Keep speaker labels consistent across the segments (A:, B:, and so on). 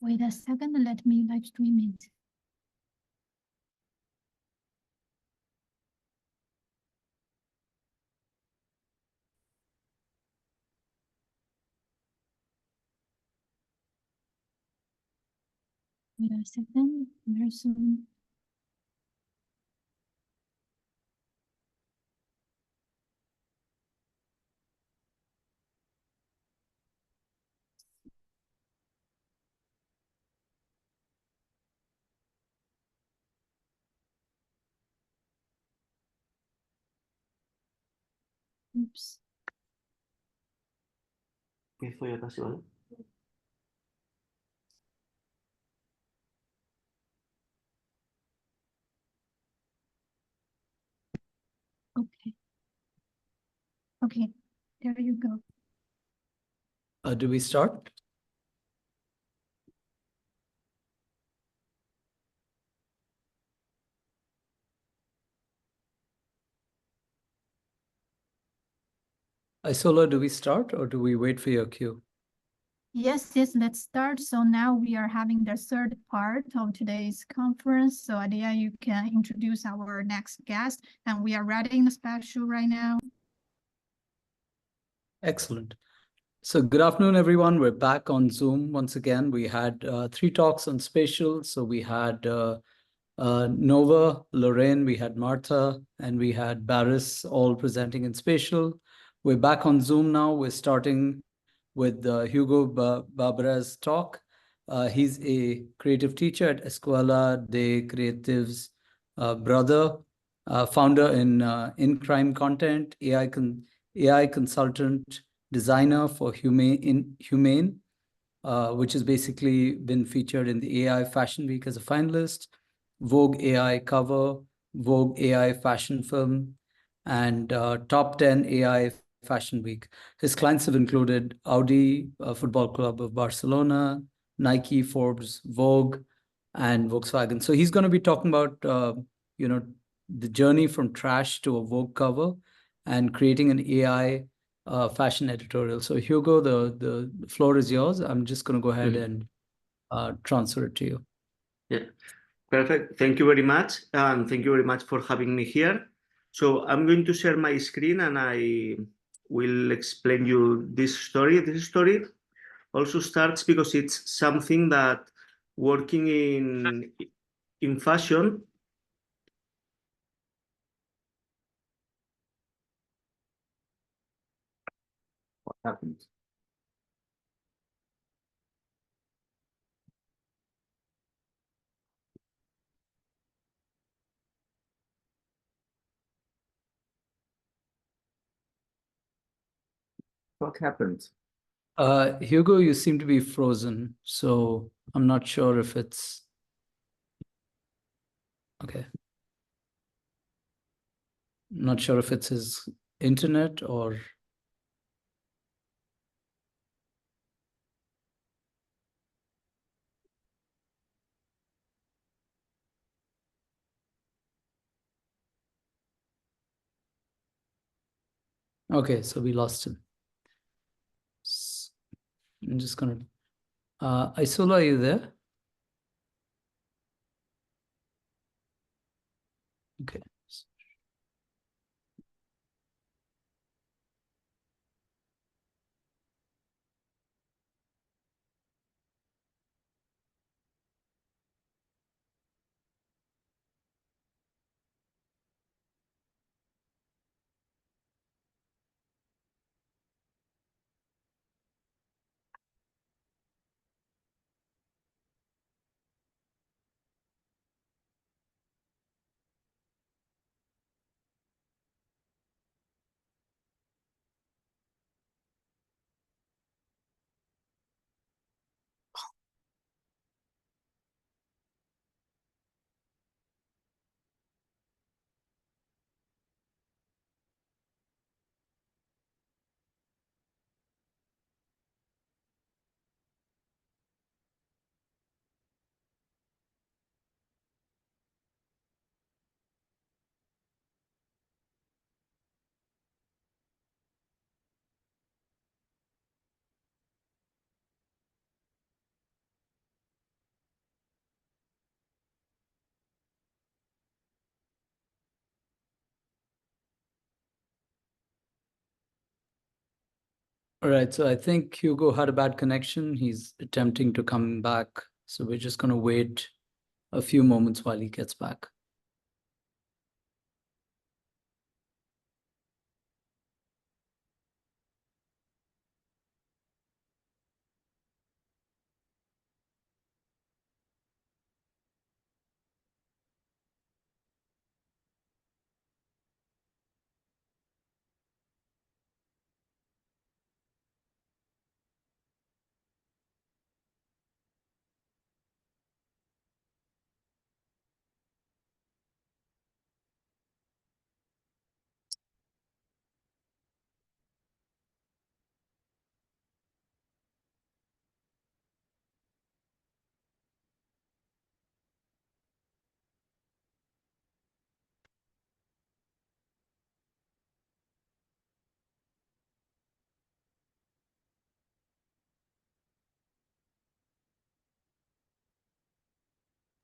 A: Wait a second, let me live stream it. Wait a second, very soon. Oops.
B: ¿Qué fue casi, vale?
A: Okay. Okay, there you go.
C: Do we start? Isola, do we start or do we wait for your cue?
A: Yes, let's start. So now we are having the third part of today's conference. So Aditya, you can introduce our next guest, and we are writing the special right now.
C: Excellent. So good afternoon, everyone. We're back on Zoom once again. We had 3 talks on spatial. So we had Nova, Lorraine, we had Martha, and we had Barris all presenting in spatial. We're back on Zoom now. We're starting with Hugo Barbera's talk. He's a creative teacher at Escuela de Creatives, brother, founder in crime content, AI consultant, designer for Humane, which has basically been featured in the AI Fashion Week as a finalist, Vogue AI cover, Vogue AI fashion film, and top 10 AI Fashion Week. His clients have included Audi, Football Club of Barcelona, Nike, Forbes, Vogue, and Volkswagen. So he's going to be talking about, the journey from trash to a Vogue cover and creating an AI fashion editorial. So Hugo, the floor is yours. I'm just going to go ahead and transfer it to you.
B: Yeah, perfect. Thank you very much. And thank you very much for having me here. So I'm going to share my screen and I will explain you this story. This story also starts because it's something that working in fashion. What happened? What happened?
C: Hugo, you seem to be frozen, so I'm not sure if it's okay. I'm not sure if it's his internet or. Okay, so we lost him. I'm just gonna. Isola, are you there? Okay. All right, so I think Hugo had a bad connection. He's attempting to come back. So we're just going to wait a few moments while he gets back.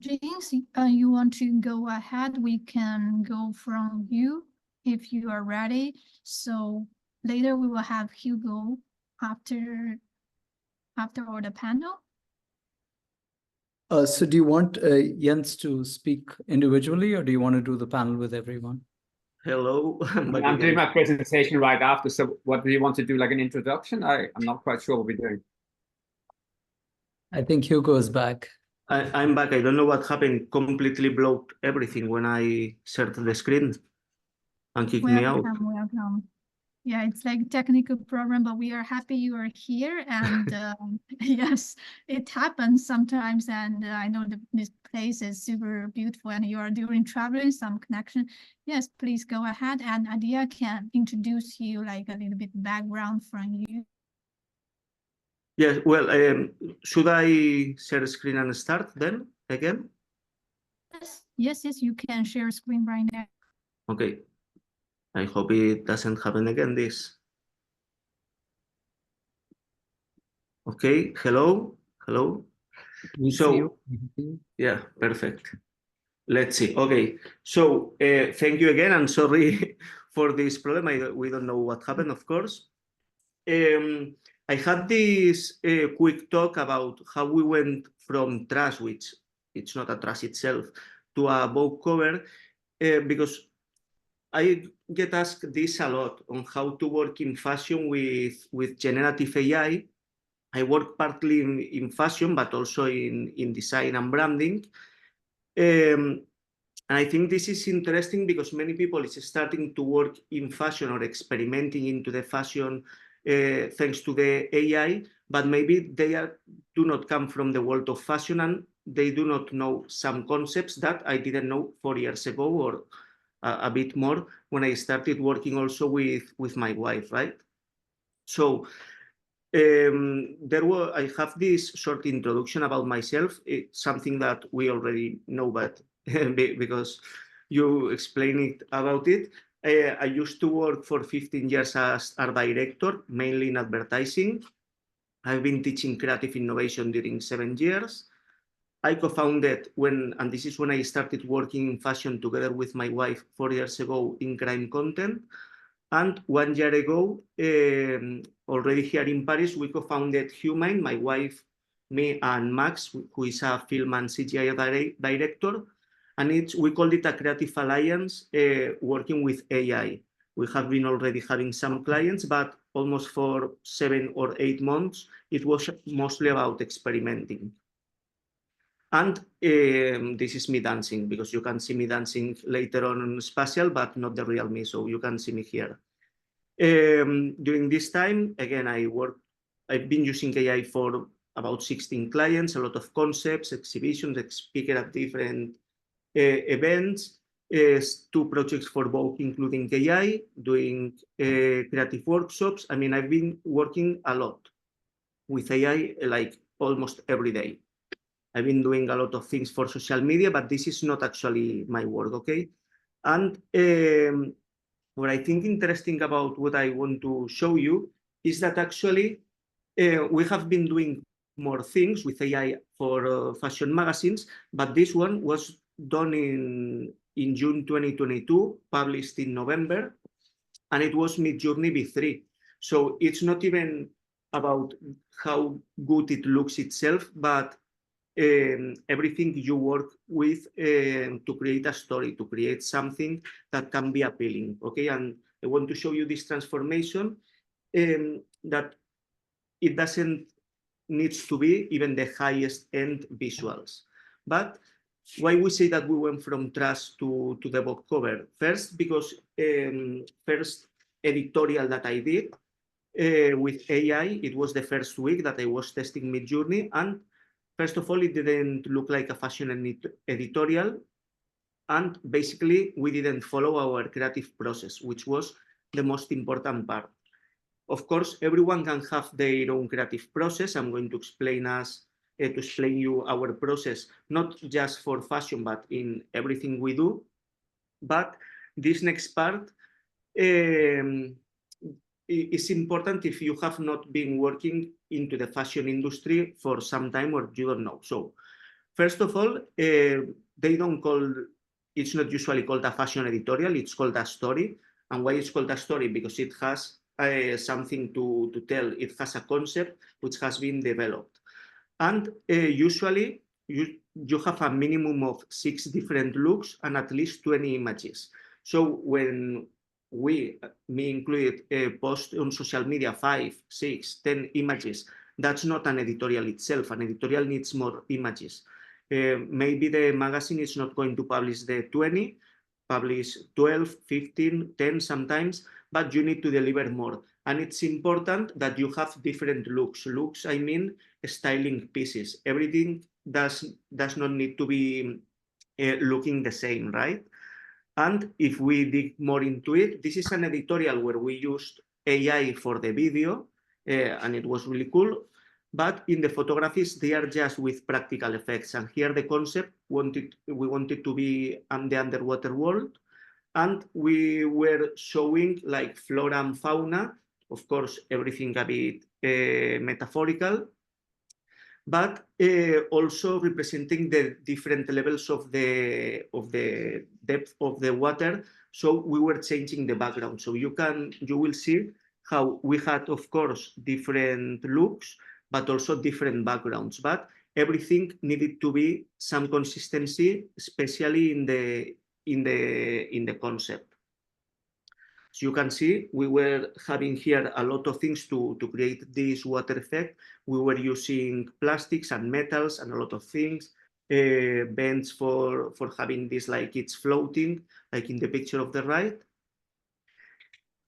A: James, you want to go ahead? We can go from you if you are ready. So later we will have Hugo after all the panel.
C: So do you want Jens to speak individually, or do you want to do the panel with everyone?
B: Hello.
D: I'm doing my presentation right after. So what do you want to do, like an introduction? I'm not quite sure what we're doing.
C: I think Hugo is back.
B: I'm back. I don't know what happened. Completely blocked everything when I shared the screen and kicked me out.
A: Welcome. Yeah, it's like technical problem, but we are happy you are here. And yes, it happens sometimes. And I know this place is super beautiful and you are doing traveling, some connection. Yes, please go ahead. And Aditya can introduce you like a little bit background from you.
B: Yes, well, should I share screen and start then again?
A: Yes, you can share screen right now.
B: Okay. I hope it doesn't happen again, this. Okay, hello.
C: We see you.
B: Yeah, perfect. Let's see. Okay, so thank you again. I'm sorry for this problem. We don't know what happened, of course. I had this quick talk about how we went from trash, which it's not a trash itself, to a Vogue cover, because I get asked this a lot on how to work in fashion with generative AI. I work partly in fashion, but also in design and branding. And I think this is interesting because many people is starting to work in fashion or experimenting into the fashion thanks to the AI, but maybe they do not come from the world of fashion and they do not know some concepts that I didn't know 4 years ago or a bit more when I started working also with my wife, right? So I have this short introduction about myself. It's something that we already know, but because you explained it about it. I used to work for 15 years as art director, mainly in advertising. I've been teaching creative innovation during 7 years. I co-founded and this is when I started working in fashion together with my wife 4 years ago in crime content. And 1 year ago, already here in Paris, we co-founded Humane, my wife, me, and Max, who is a film and CGI director. And we called it a creative alliance working with AI. We have been already having some clients, but almost for 7 or 8 months, it was mostly about experimenting. And this is me dancing, because you can see me dancing later on Spatial, but not the real me, so you can see me here. During this time, again, I've been using AI for about 16 clients, a lot of concepts, exhibitions, speaker at different events, 2 projects for Vogue, including AI, doing creative workshops. I mean, I've been working a lot with AI, like almost every day. I've been doing a lot of things for social media, but this is not actually my work, okay? And what I think interesting about what I want to show you is that actually we have been doing more things with AI for fashion magazines, but this one was done in June 2022, published in November, and it was Midjourney V3. So it's not even about how good it looks itself, but everything you work with to create a story, to create something that can be appealing. Okay, and I want to show you this transformation that it doesn't need to be even the highest end visuals. But why we say that we went from trash to the Vogue cover? First, because first editorial that I did with AI, it was the first week that I was testing Midjourney, and first of all, it didn't look like a fashion editorial, and basically we didn't follow our creative process, which was the most important part. Of course, everyone can have their own creative process. I'm going to explain you our process, not just for fashion, but in everything we do. But this next part is important if you have not been working into the fashion industry for some time or you don't know. So first of all, it's not usually called a fashion editorial, it's called a story. And why it's called a story? Because it has something to tell. It has a concept which has been developed. And usually you have a minimum of 6 different looks and at least 20 images. So when we, me included, post on social media 5, 6, 10 images, that's not an editorial itself. An editorial needs more images. Maybe the magazine is not going to publish the 20, publish 12, 15, 10 sometimes, but you need to deliver more. And it's important that you have different looks. Looks, I mean, styling pieces. Everything does not need to be looking the same, right? And if we dig more into it, this is an editorial where we used AI for the video, and it was really cool. But in the photographies, they are just with practical effects. And here the concept, we wanted to be on the underwater world. And we were showing like flora and fauna, of course, everything a bit metaphorical, but also representing the different levels of the depth of the water. So we were changing the background. So you will see how we had, of course, different looks, but also different backgrounds. But everything needed to be some consistency, especially in the concept. So you can see we were having here a lot of things to create this water effect. We were using plastics and metals and a lot of things, bends for having this like it's floating, like in the picture of the right.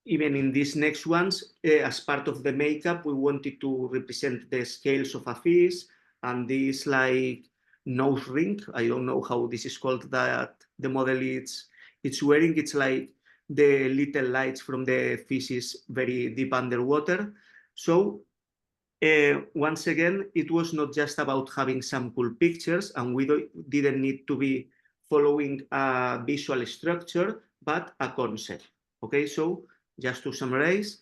B: Even in these next ones, as part of the makeup, we wanted to represent the scales of a fish and this like nose ring. I don't know how this is called, that the model it's wearing. It's like the little lights from the fishes very deep underwater. So once again, it was not just about having some cool pictures, and we didn't need to be following a visual structure, but a concept. Okay, so just to summarize,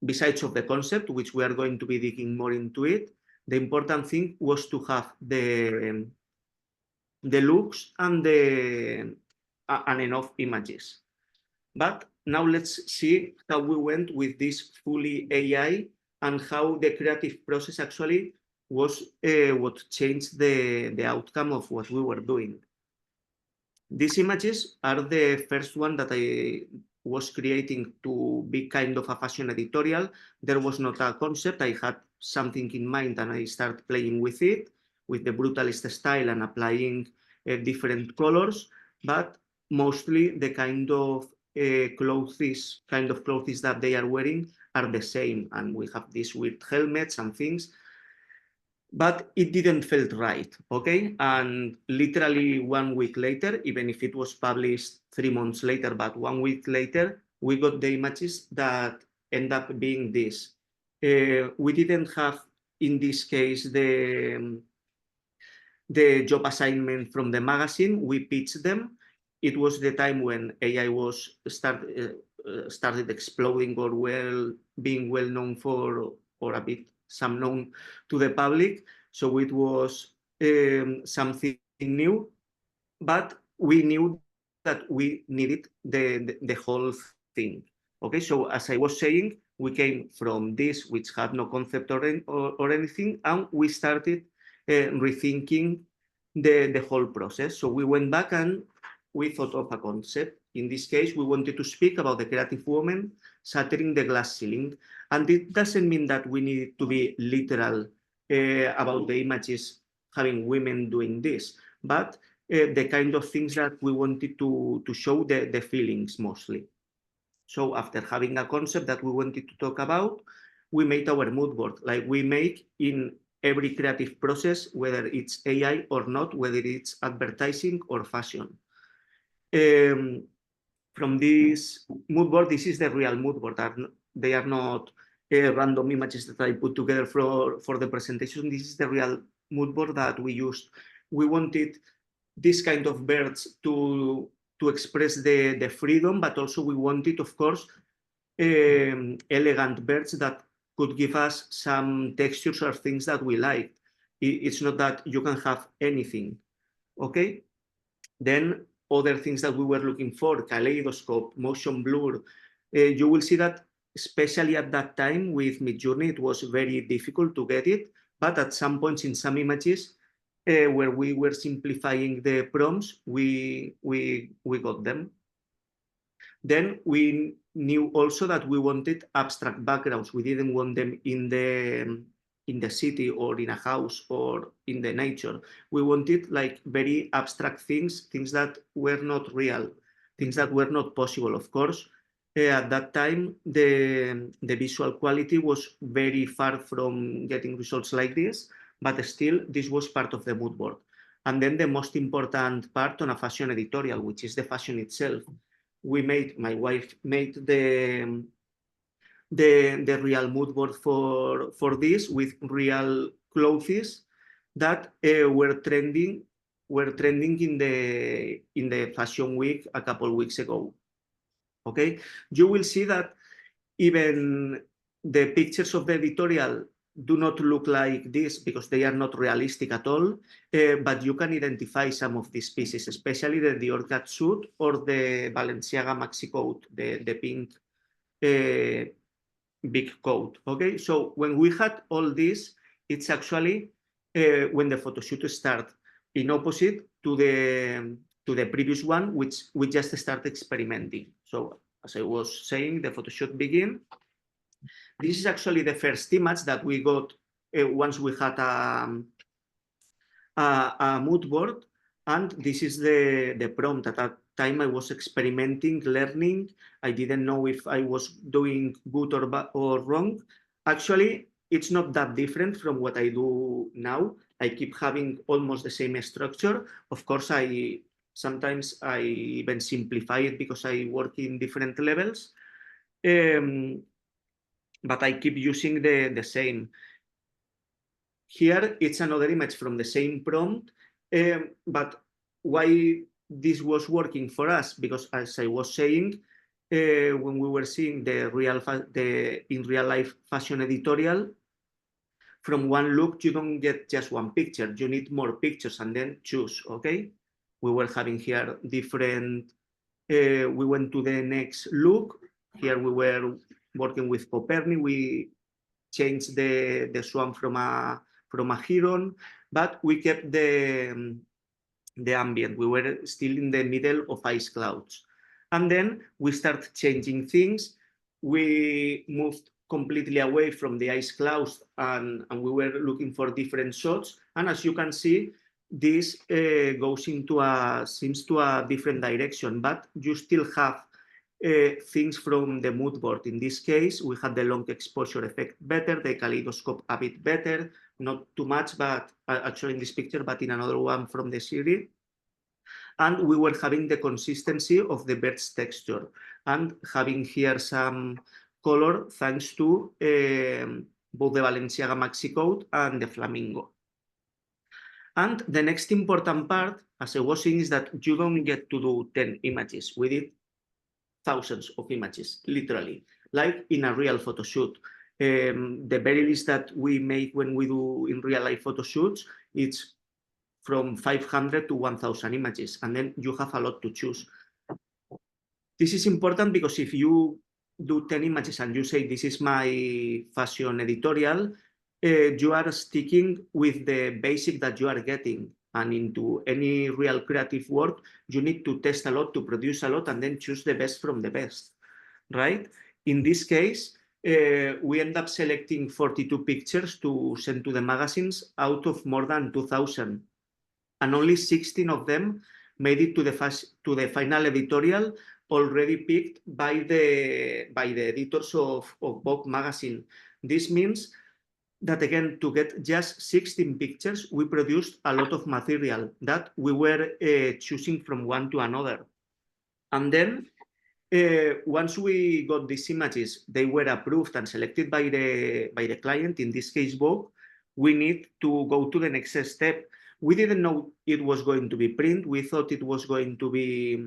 B: besides of the concept, which we are going to be digging more into it, the important thing was to have the looks and enough images. But now let's see how we went with this fully AI and how the creative process actually was what changed the outcome of what we were doing. These images are the first one that I was creating to be kind of a fashion editorial. There was not a concept. I had something in mind and I started playing with it, with the brutalist style and applying different colors, but mostly the kind of clothes that they are wearing are the same. And we have these weird helmets and things, but it didn't feel right, okay? And literally 1 week later, even if it was published 3 months later, but 1 week later, we got the images that end up being this. We didn't have, in this case, the job assignment from the magazine. We pitched them. It was the time when AI was started exploding or being well known for, or a bit some known to the public. So it was something new, but we knew that we needed the whole thing. Okay, so as I was saying, We came from this, which had no concept or anything, and we started rethinking the whole process. So we went back and we thought of a concept. In this case, we wanted to speak about the creative woman shattering the glass ceiling. And it doesn't mean that we need to be literal about the images having women doing this, but the kind of things that we wanted to show the feelings mostly. So after having a concept that we wanted to talk about, we made our mood board, like we make in every creative process, whether it's AI or not, whether it's advertising or fashion. From this mood board, this is the real mood board. They are not random images that I put together for the presentation. This is the real mood board that we used. We wanted this kind of birds to express the freedom, but also we wanted, of course, elegant birds that could give us some textures or things that we like. It's not that you can have anything, okay? Then other things that we were looking for, kaleidoscope, motion blur. You will see that, especially at that time with Midjourney, it was very difficult to get it, but at some points in some images, where we were simplifying the prompts, we got them. Then we knew also that we wanted abstract backgrounds. We didn't want them in the city or in a house or in the nature. We wanted like very abstract things that were not real, things that were not possible. Of course, at that time, the visual quality was very far from getting results like this, but still this was part of the mood board. And then the most important part on a fashion editorial, which is the fashion itself. My wife made the real mood board for this with real clothes that were trending in the fashion week a couple of weeks ago. Okay, you will see that even the pictures of the editorial do not look like this because they are not realistic at all, but you can identify some of these pieces, especially the Dior catsuit or the Balenciaga maxi coat, the pink big coat. Okay, so when we had all this, it's actually when the photo shoot started, in opposite to the previous one, which we just started experimenting. So as I was saying, the photo shoot began. This is actually the first image that we got once we had a mood board, and this is the prompt. At that time I was experimenting, learning. I didn't know if I was doing good or wrong. Actually, it's not that different from what I do now. I keep having almost the same structure. Of course, sometimes I even simplify it because I work in different levels. But I keep using the same. Here, it's another image from the same prompt, but why this was working for us? Because as I was saying, when we were seeing the in real life fashion editorial, from one look, you don't get just one picture. You need more pictures and then choose, okay? We were having here different, we went to the next look. Here we were working with Coperni. We changed the swan from a heron, but we kept the ambient. We were still in the middle of ice clouds. And then we started changing things. We moved completely away from the ice clouds and we were looking for different shots. And as you can see, this goes seems to a different direction, but you still have things from the mood board. In this case, we had the long exposure effect better, the kaleidoscope a bit better, not too much, but actually in this picture, but in another one from the series. And we were having the consistency of the bird's texture and having here some color thanks to both the Balenciaga maxi coat and the flamingo. And the next important part, as I was saying, is that you don't get to do 10 images. We did thousands of images, literally, like in a real photo shoot. The very least that we make when we do in real life photo shoots, it's from 500 to 1,000 images, and then you have a lot to choose. This is important because if you do 10 images and you say, this is my fashion editorial, you are sticking with the basic that you are getting. And into any real creative work, you need to test a lot, to produce a lot, and then choose the best from the best, right? In this case, we end up selecting 42 pictures to send to the magazines out of more than 2,000. And only 16 of them made it to the final editorial, already picked by the editors of Vogue magazine. This means that, again, to get just 16 pictures, we produced a lot of material that we were choosing from one to another. And then once we got these images, they were approved and selected by the client, in this case Vogue, we need to go to the next step. We didn't know it was going to be print. We thought it was going to be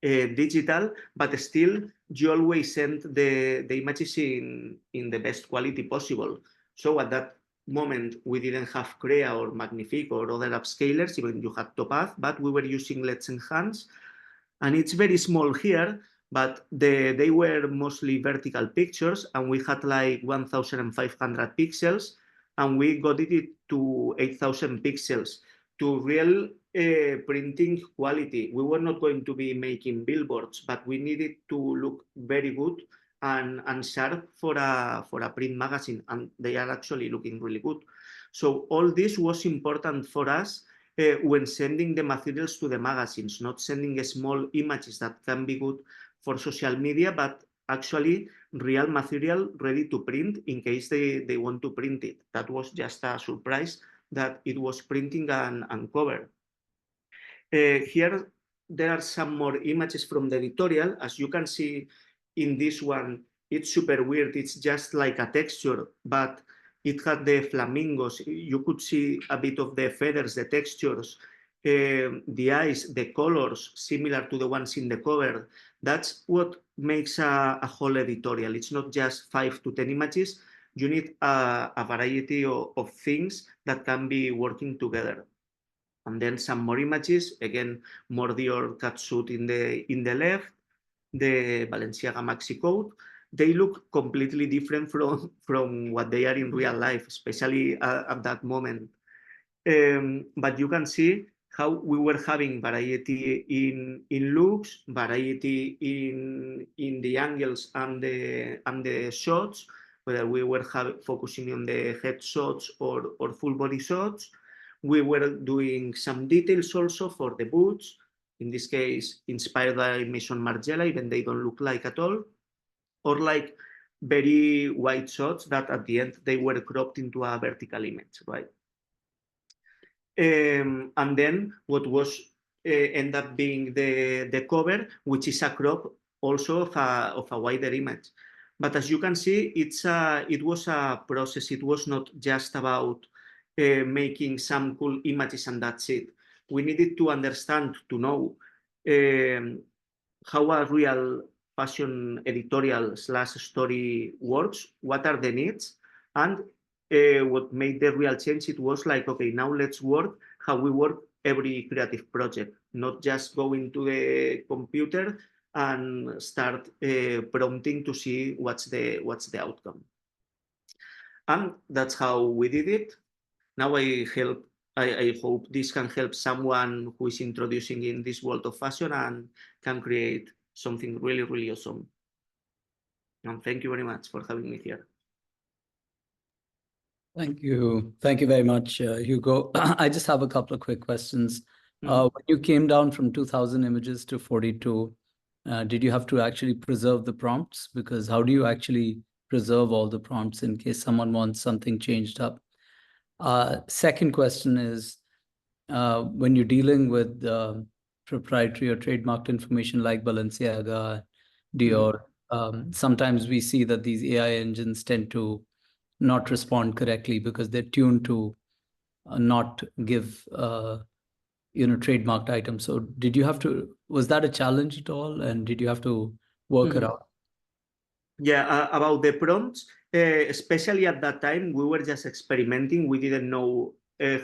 B: digital, but still you always send the images in the best quality possible. So at that moment, we didn't have Crea or Magnifique or other upscalers, even you had Topaz, but we were using Let's Enhance. And it's very small here, but they were mostly vertical pictures, and we had like 1,500 pixels, and we got it to 8,000 pixels to real printing quality. We were not going to be making billboards, but we needed to look very good and sharp for a print magazine, and they are actually looking really good. So all this was important for us when sending the materials to the magazines, not sending small images that can be good for social media, but actually real material ready to print in case they want to print it. That was just a surprise that it was printing and cover. Here, there are some more images from the editorial. As you can see in this one, it's super weird. It's just like a texture, but it had the flamingos. You could see a bit of the feathers, the textures, the eyes, the colors, similar to the ones in the cover. That's what makes a whole editorial. It's not just 5 to 10 images. You need a variety of things that can be working together. And then some more images, again, more Dior catsuit in the left, the Balenciaga maxi coat. They look completely different from what they are in real life, especially at that moment. But you can see how we were having variety in looks, variety in the angles and the shots, whether we were focusing on the head shots or full body shots. We were doing some details also for the boots, in this case, inspired by Maison Margiela, even they don't look like at all, or like very wide shots that at the end they were cropped into a vertical image, right? And then what was end up being the cover, which is a crop also of a wider image. But as you can see, it was a process. It was not just about making some cool images and that's it. We needed to understand, to know how a real fashion editorial / story works, what are the needs, and what made the real change, it was like, okay, now let's work how we work every creative project, not just go into the computer and start prompting to see what's the outcome. And that's how we did it. Now I hope this can help someone who is introducing in this world of fashion and can create something really, really awesome. And thank you very much for having me here.
C: Thank you. Thank you very much, Hugo. I just have a couple of quick questions. When you came down from 2,000 images to 42, did you have to actually preserve the prompts? Because how do you actually preserve all the prompts in case someone wants something changed up? Second question is, when you're dealing with proprietary or trademarked information like Balenciaga, Dior, sometimes we see that these AI engines tend to not respond correctly because they're tuned to not give trademarked items. So was that a challenge at all? And did you have to work it out?
B: Yeah, about the prompts, especially at that time, we were just experimenting. We didn't know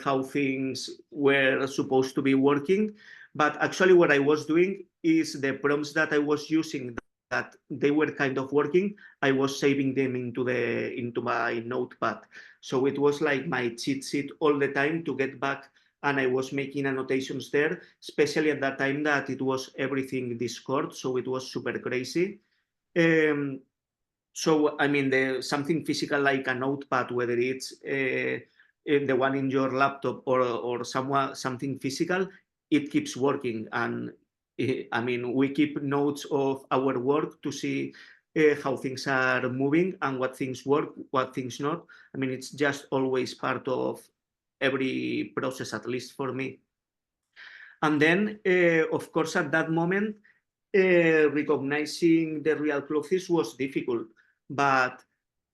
B: how things were supposed to be working. But actually what I was doing is the prompts that I was using that they were kind of working, I was saving them into my notepad. So it was like my cheat sheet all the time to get back, and I was making annotations there, especially at that time that it was everything Discord, so it was super crazy. So I mean, something physical like a notepad, whether it's the one in your laptop or something physical, it keeps working. And I mean, we keep notes of our work to see how things are moving and what things work, what things not. I mean, it's just always part of every process, at least for me. And then, of course, at that moment, recognizing the real clothes was difficult, but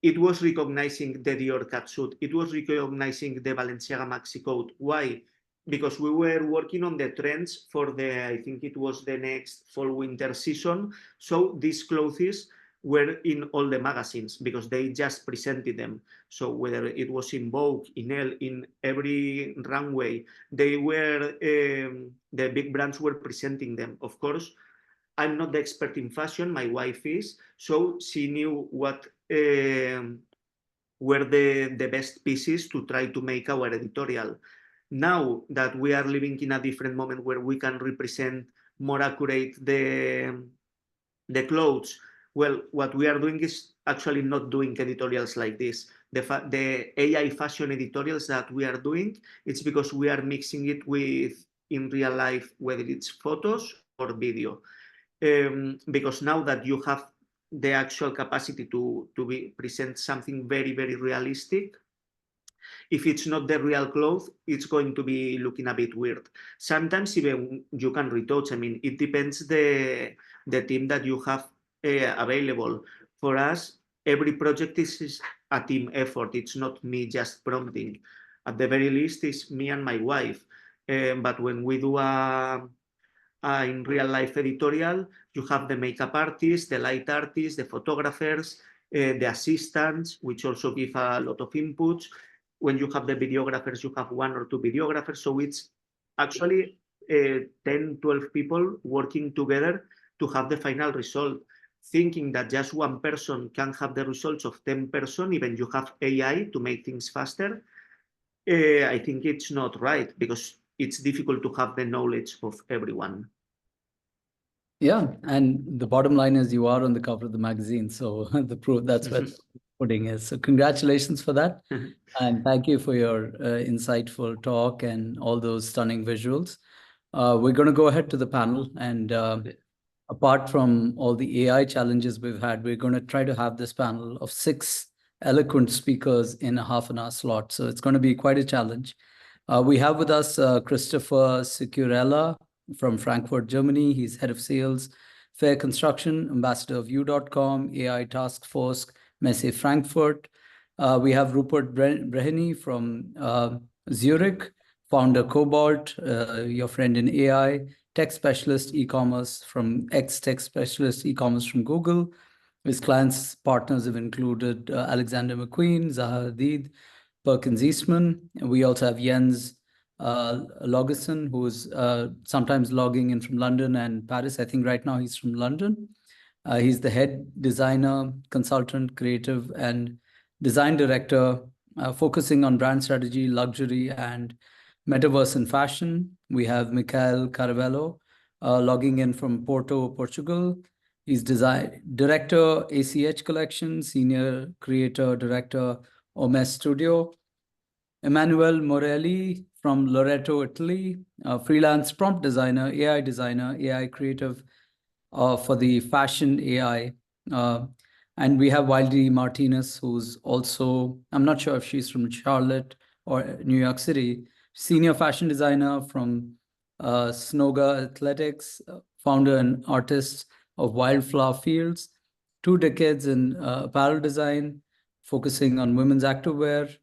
B: it was recognizing the Dior catsuit. It was recognizing the Balenciaga maxi coat. Why? Because we were working on the trends for I think it was the next fall-winter season. So these clothes were in all the magazines because they just presented them. So whether it was in Vogue, in Elle, in every runway, they were, the big brands were presenting them. Of course, I'm not the expert in fashion, my wife is, so she knew what were the best pieces to try to make our editorial. Now that we are living in a different moment where we can represent more accurate the clothes, well, what we are doing is actually not doing editorials like this. The AI fashion editorials that we are doing, it's because we are mixing it with in real life, whether it's photos or video. Because now that you have the actual capacity to present something very, very realistic, if it's not the real clothes, it's going to be looking a bit weird. Sometimes even you can retouch. I mean, it depends the team that you have available. For us, every project is a team effort. It's not me just prompting. At the very least, it's me and my wife. But when we do in real life editorial, you have the makeup artists, the light artists, the photographers, the assistants, which also give a lot of inputs. When you have the videographers, you have 1 or 2 videographers. So it's actually 10, 12 people working together to have the final result. Thinking that just one person can have the results of 10 person, even you have AI to make things faster, I think it's not right, because it's difficult to have the knowledge of everyone.
C: Yeah, and the bottom line is you are on the cover of the magazine, so the proof, that's what the pudding is. So congratulations for that. And thank you for your insightful talk and all those stunning visuals. We're going to go ahead to the panel, and apart from all the AI challenges we've had, we're going to try to have this panel of 6 eloquent speakers in a half-an-hour slot. So it's going to be quite a challenge. We have with us Christopher Sicurella from Frankfurt, Germany. He's head of sales, Fair Construction, ambassador of U.com, AI Task Force, Messe Frankfurt. We have Rupert Breheny from Zurich, founder Cobalt, your friend in AI, tech specialist e-commerce from ex-tech specialist e-commerce from Google. His clients, partners have included Alexander McQueen, Zaha Hadid, Perkins Eastman. And we also have Jens LAUGESEN, who's sometimes logging in from London and Paris. I think right now he's from London. He's the head designer, consultant, creative, and design director, focusing on brand strategy, luxury, and Metaverse and fashion. We have Micael Carvalho, logging in from Porto, Portugal. He's director, ACH Collection, senior creator, director, Omes Studio. Emanuele Morelli from Loreto, Italy, freelance prompt designer, AI creative for the fashion AI. And we have Wildy Martinez, who's also, I'm not sure if she's from Charlotte or New York City, senior fashion designer from Snoga Athletics, founder and artist of Wildflower Fields, 2 decades in apparel design, focusing on women's activewear,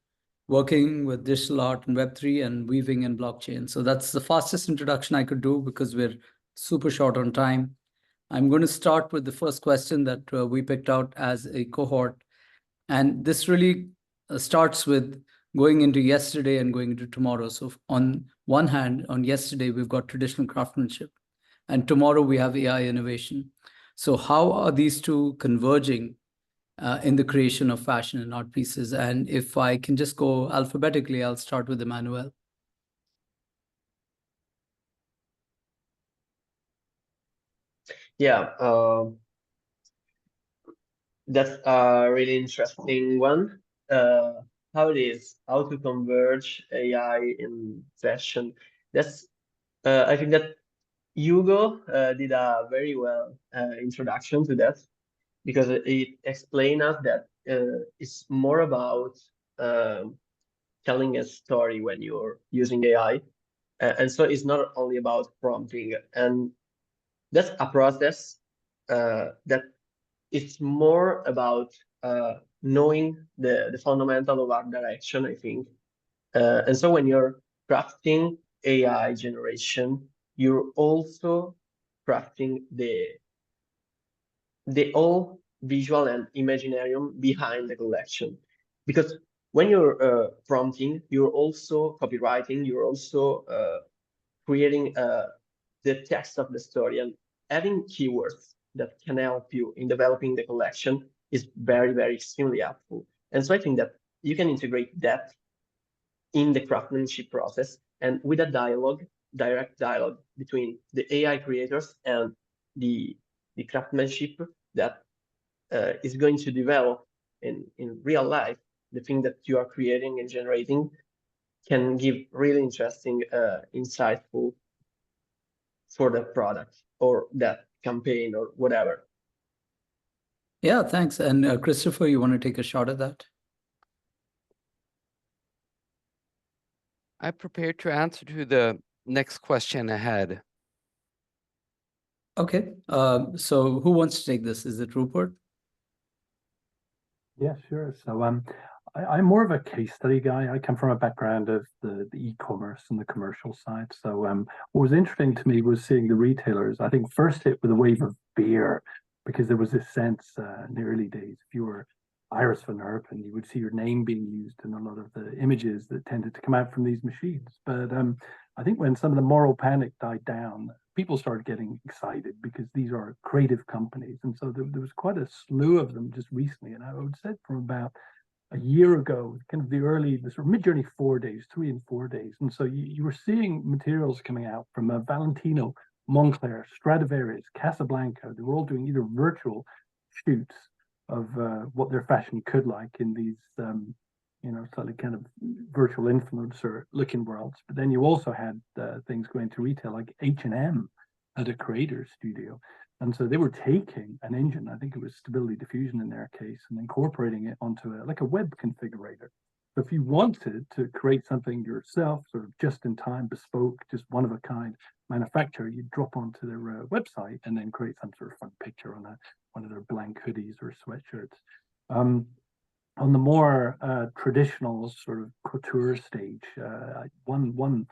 C: working with digital art and Web3 and weaving and blockchain. So that's the fastest introduction I could do because we're super short on time. I'm going to start with the first question that we picked out as a cohort. And this really starts with going into yesterday and going into tomorrow. So on one hand, on yesterday, we've got traditional craftsmanship. And tomorrow we have AI innovation. So how are these two converging in the creation of fashion and art pieces? And if I can just go alphabetically, I'll start with Emanuele.
E: Yeah, that's a really interesting one. How to converge AI in fashion. That's I think that Hugo did a very well introduction to that, because it explained us that it's more about telling a story when you're using AI. And so it's not only about prompting. And that's a process that it's more about knowing the fundamental of art direction, I think. And so when you're crafting AI generation, you're also crafting the whole visual and imaginarium behind the collection. Because when you're prompting, you're also copywriting, you're also creating the text of the story, and having keywords that can help you in developing the collection is very, very extremely helpful. And so I think that you can integrate that in the craftsmanship process, and with a direct dialogue between the AI creators and the craftsmanship that is going to develop in real life. The thing that you are creating and generating can give really interesting, insightful for that product or that campaign or whatever.
C: Yeah, thanks. And Christopher, you want to take a shot at that?
F: I'm prepared to answer to the next question ahead.
C: Okay, so who wants to take this? Is it Rupert?
G: Yeah, sure. So I'm more of a case study guy. I come from a background of the e-commerce and the commercial side. So what was interesting to me was seeing the retailers, I think, first hit with a wave of fear, because there was this sense in the early days, if you were Iris van Herpen, you would see your name being used in a lot of the images that tended to come out from these machines. But I think when some of the moral panic died down, people started getting excited because these are creative companies. And so there was quite a slew of them just recently. And I would say from about a year ago, kind of the sort of mid-journey 4 days, 3 and 4 days. And so you were seeing materials coming out from Valentino, Moncler, Stradivarius, Casablanca. They were all doing either virtual shoots of what their fashion could like in these, slightly kind of virtual influencer looking worlds. But then you also had things going to retail, like H&M at a creator studio. And so they were taking an engine, I think it was Stability Diffusion in their case, and incorporating it onto a web configurator. So if you wanted to create something yourself, sort of just in time, bespoke, just one of a kind manufacturer, you'd drop onto their website and then create some sort of fun picture on one of their blank hoodies or sweatshirts. On the more traditional sort of couture stage, one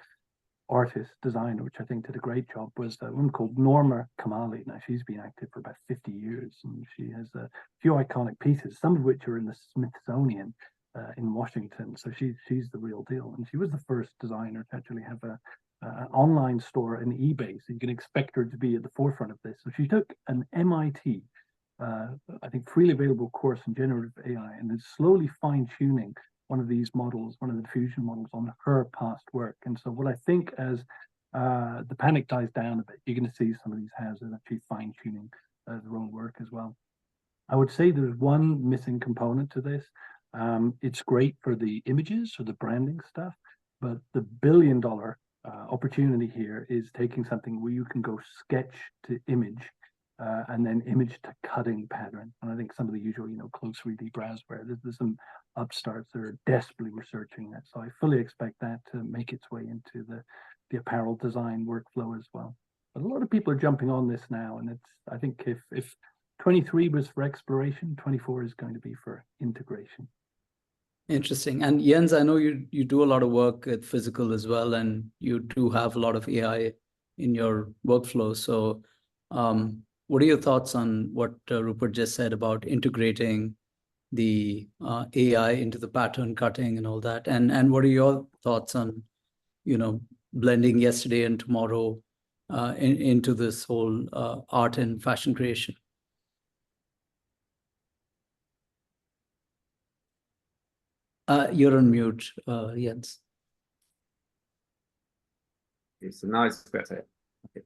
G: artist designer, which I think did a great job, was a woman called Norma Kamali. Now she's been active for about 50 years, and she has a few iconic pieces, some of which are in the Smithsonian in Washington. So she's the real deal, and she was the first designer to actually have an online store in eBay. So you can expect her to be at the forefront of this. So she took an MIT, I think, freely available course in generative AI, and is slowly fine-tuning one of these models, one of the diffusion models, on her past work. And so what I think, as the panic dies down a bit, you're going to see some of these houses actually fine-tuning their own work as well. I would say there's one missing component to this. It's great for the images or the branding stuff, but the billion-dollar opportunity here is taking something where you can go sketch to image, and then image to cutting pattern. And I think some of the usual, close 3D browseware, there's some upstarts that are desperately researching that. So I fully expect that to make its way into the apparel design workflow as well. But a lot of people are jumping on this now, and I think if 23 was for exploration, 24 is going to be for integration.
C: Interesting. And Jens, I know you do a lot of work at physical as well, and you do have a lot of AI in your workflow. So what are your thoughts on what Rupert just said about integrating the AI into the pattern cutting and all that? And what are your thoughts on, blending yesterday and tomorrow into this whole art and fashion creation? You're on mute, Jens.
D: Okay, so now it's better. Okay.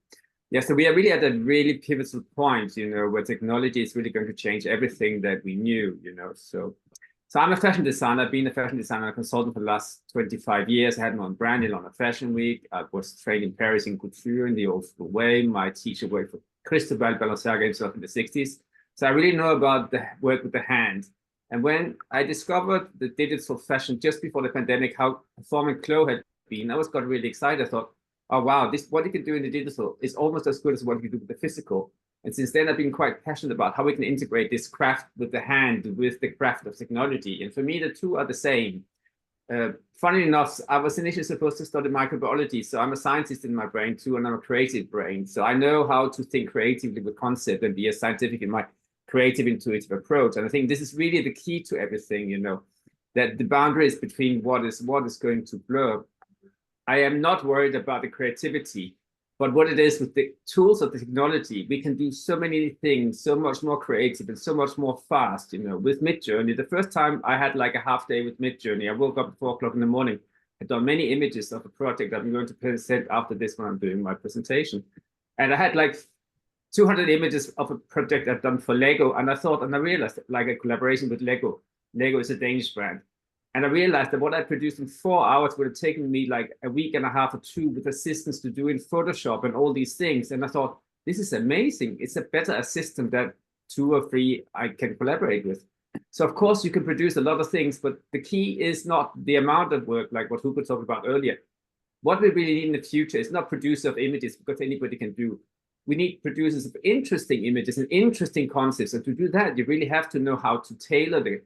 D: Yeah, so we are really at a really pivotal point, where technology is really going to change everything that we knew, So I'm a fashion designer. I've been a fashion designer consultant for the last 25 years. I had my own brand in London Fashion Week. I was trained in Paris in couture in the old school way. My teacher worked for Cristobal Balenciaga himself in the 60s. So I really know about the work with the hand. And when I discovered the digital fashion just before the pandemic, how performing clothes had been, I got really excited. I thought, oh, wow, what you can do in the digital is almost as good as what you can do with the physical. And since then, I've been quite passionate about how we can integrate this craft with the hand, with the craft of technology. And for me, the two are the same. Funny enough, I was initially supposed to study microbiology. So I'm a scientist in my brain too, and I'm a creative brain. So I know how to think creatively with concept and be a scientific in my creative, intuitive approach. And I think this is really the key to everything, that the boundaries between what is going to blur. I am not worried about the creativity, but what it is with the tools of the technology, we can do so many things, so much more creative and so much more fast, with Midjourney. The first time I had like a half day with Midjourney, I woke up at 4 o'clock in the morning, I'd done many images of a project that I'm going to present after this when I'm doing my presentation. And I had like 200 images of a project I've done for Lego. And I realized like a collaboration with Lego. Lego is a Danish brand. And I realized that what I produced in 4 hours would have taken me like a week and a half or two with assistants to do in Photoshop and all these things. And I thought, this is amazing. It's a better assistant that 2 or 3 I can collaborate with. So of course you can produce a lot of things, but the key is not the amount of work, like what Hugo talked about earlier. What we really need in the future is not producer of images, because anybody can do. We need producers of interesting images and interesting concepts. And to do that, you really have to know how to tailor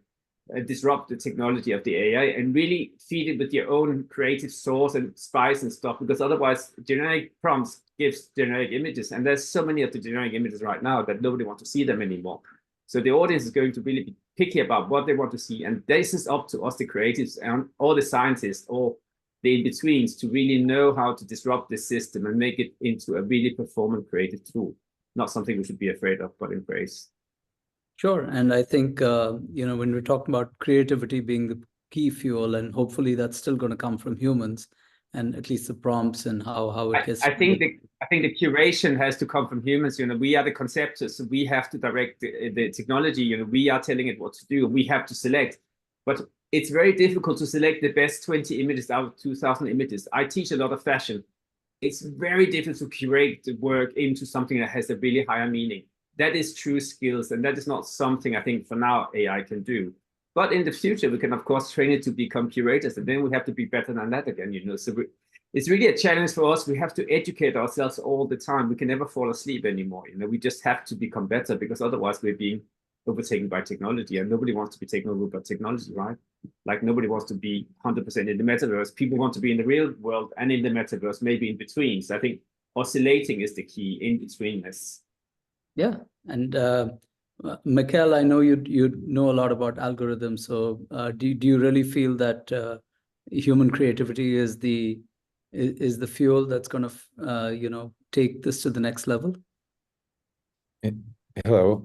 D: disrupt the technology of the AI and really feed it with your own creative source and spice and stuff, because otherwise generic prompts gives generic images, and there's so many of the generic images right now that nobody wants to see them anymore. So the audience is going to really be picky about what they want to see, and this is up to us, the creatives and all the scientists, or the in-betweens, to really know how to disrupt this system and make it into a really performant creative tool. Not something we should be afraid of, but embrace.
C: Sure. And I think, when we're talking about creativity being the key fuel, and hopefully that's still going to come from humans, and at least the prompts and how it gets.
D: I think the curation has to come from humans. We are the conceptors, so we have to direct the technology. We are telling it what to do. We have to select. But it's very difficult to select the best 20 images out of 2,000 images. I teach a lot of fashion. It's very difficult to curate the work into something that has a really higher meaning. That is true skills, and that is not something I think for now AI can do. But in the future, we can of course train it to become curators, and then we have to be better than that again. So it's really a challenge for us. We have to educate ourselves all the time. We can never fall asleep anymore. We just have to become better, because otherwise we're being overtaken by technology, and nobody wants to be taken over by technology, right? Like nobody wants to be 100% in the metaverse. People want to be in the real world and in the metaverse, maybe in between. So I think oscillating is the key, in betweenness.
C: Yeah, and Micael, I know you know a lot about algorithms. So do you really feel that human creativity is the fuel that's going to take this to the next level?
H: Hello.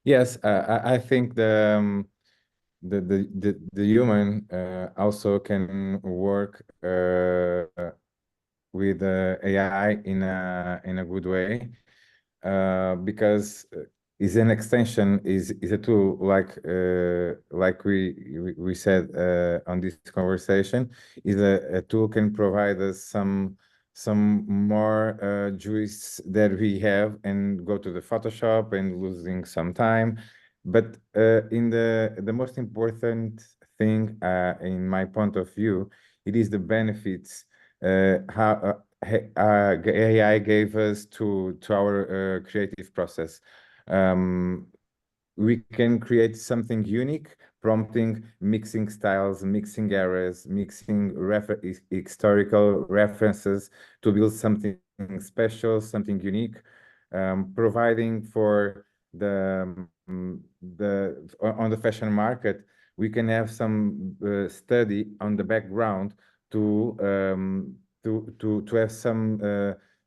H: Yes, I think the human also can work with AI in a good way, because is an extension, is a tool, like we said on this conversation, is a tool can provide us some more juice that we have and go to the Photoshop and losing some time. But in the most important thing, in my point of view, it is the benefits how AI gave us to our creative process. We can create something unique, prompting, mixing styles, mixing eras, mixing historical references to build something special, something unique, providing for on the fashion market. We can have some study on the background to have some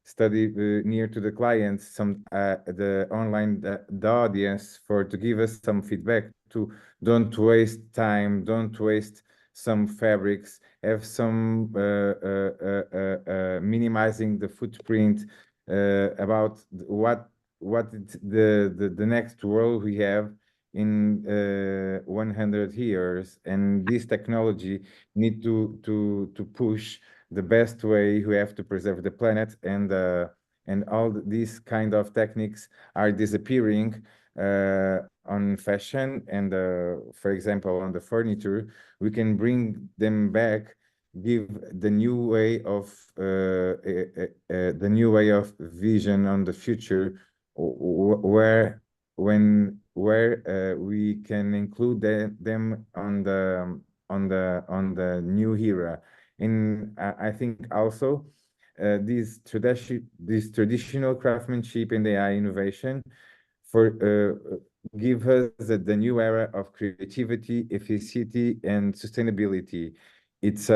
H: study near to the clients, some the online the audience to give us some feedback to don't waste time, don't waste some fabrics, have some minimizing the footprint about what the next world we have in 100 years, and this technology need to push the best way we have to preserve the planet, and all these kind of techniques are disappearing on fashion, and for example on the furniture we can bring them back, give the new way of vision on the future, where we can include them on the new era. And I think also this traditional craftsmanship and AI innovation give us the new era of creativity, efficiency, and sustainability. It's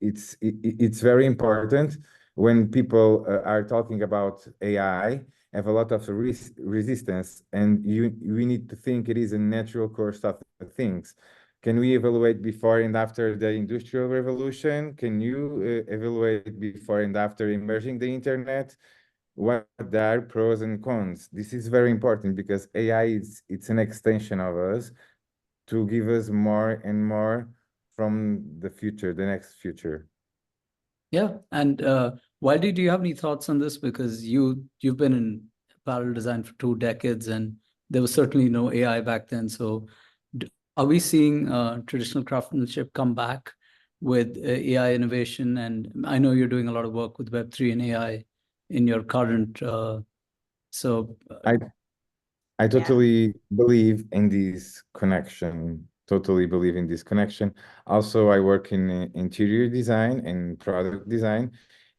H: it's very important when people are talking about AI, have a lot of resistance, and we need to think it is a natural course of things. Can we evaluate before and after the Industrial Revolution? Can you evaluate before and after emerging the internet? What are pros and cons? This is very important because AI it's an extension of us to give us more and more from the future, the next future.
C: Yeah, and Wildy, do you have any thoughts on this? Because you've been in apparel design for 2 decades, and there was certainly no AI back then. So are we seeing traditional craftsmanship come back with AI innovation? And I know you're doing a lot of work with Web3 and AI in your current,
H: I totally believe in this connection. Totally believe in this connection. Also, I work in interior design and product design,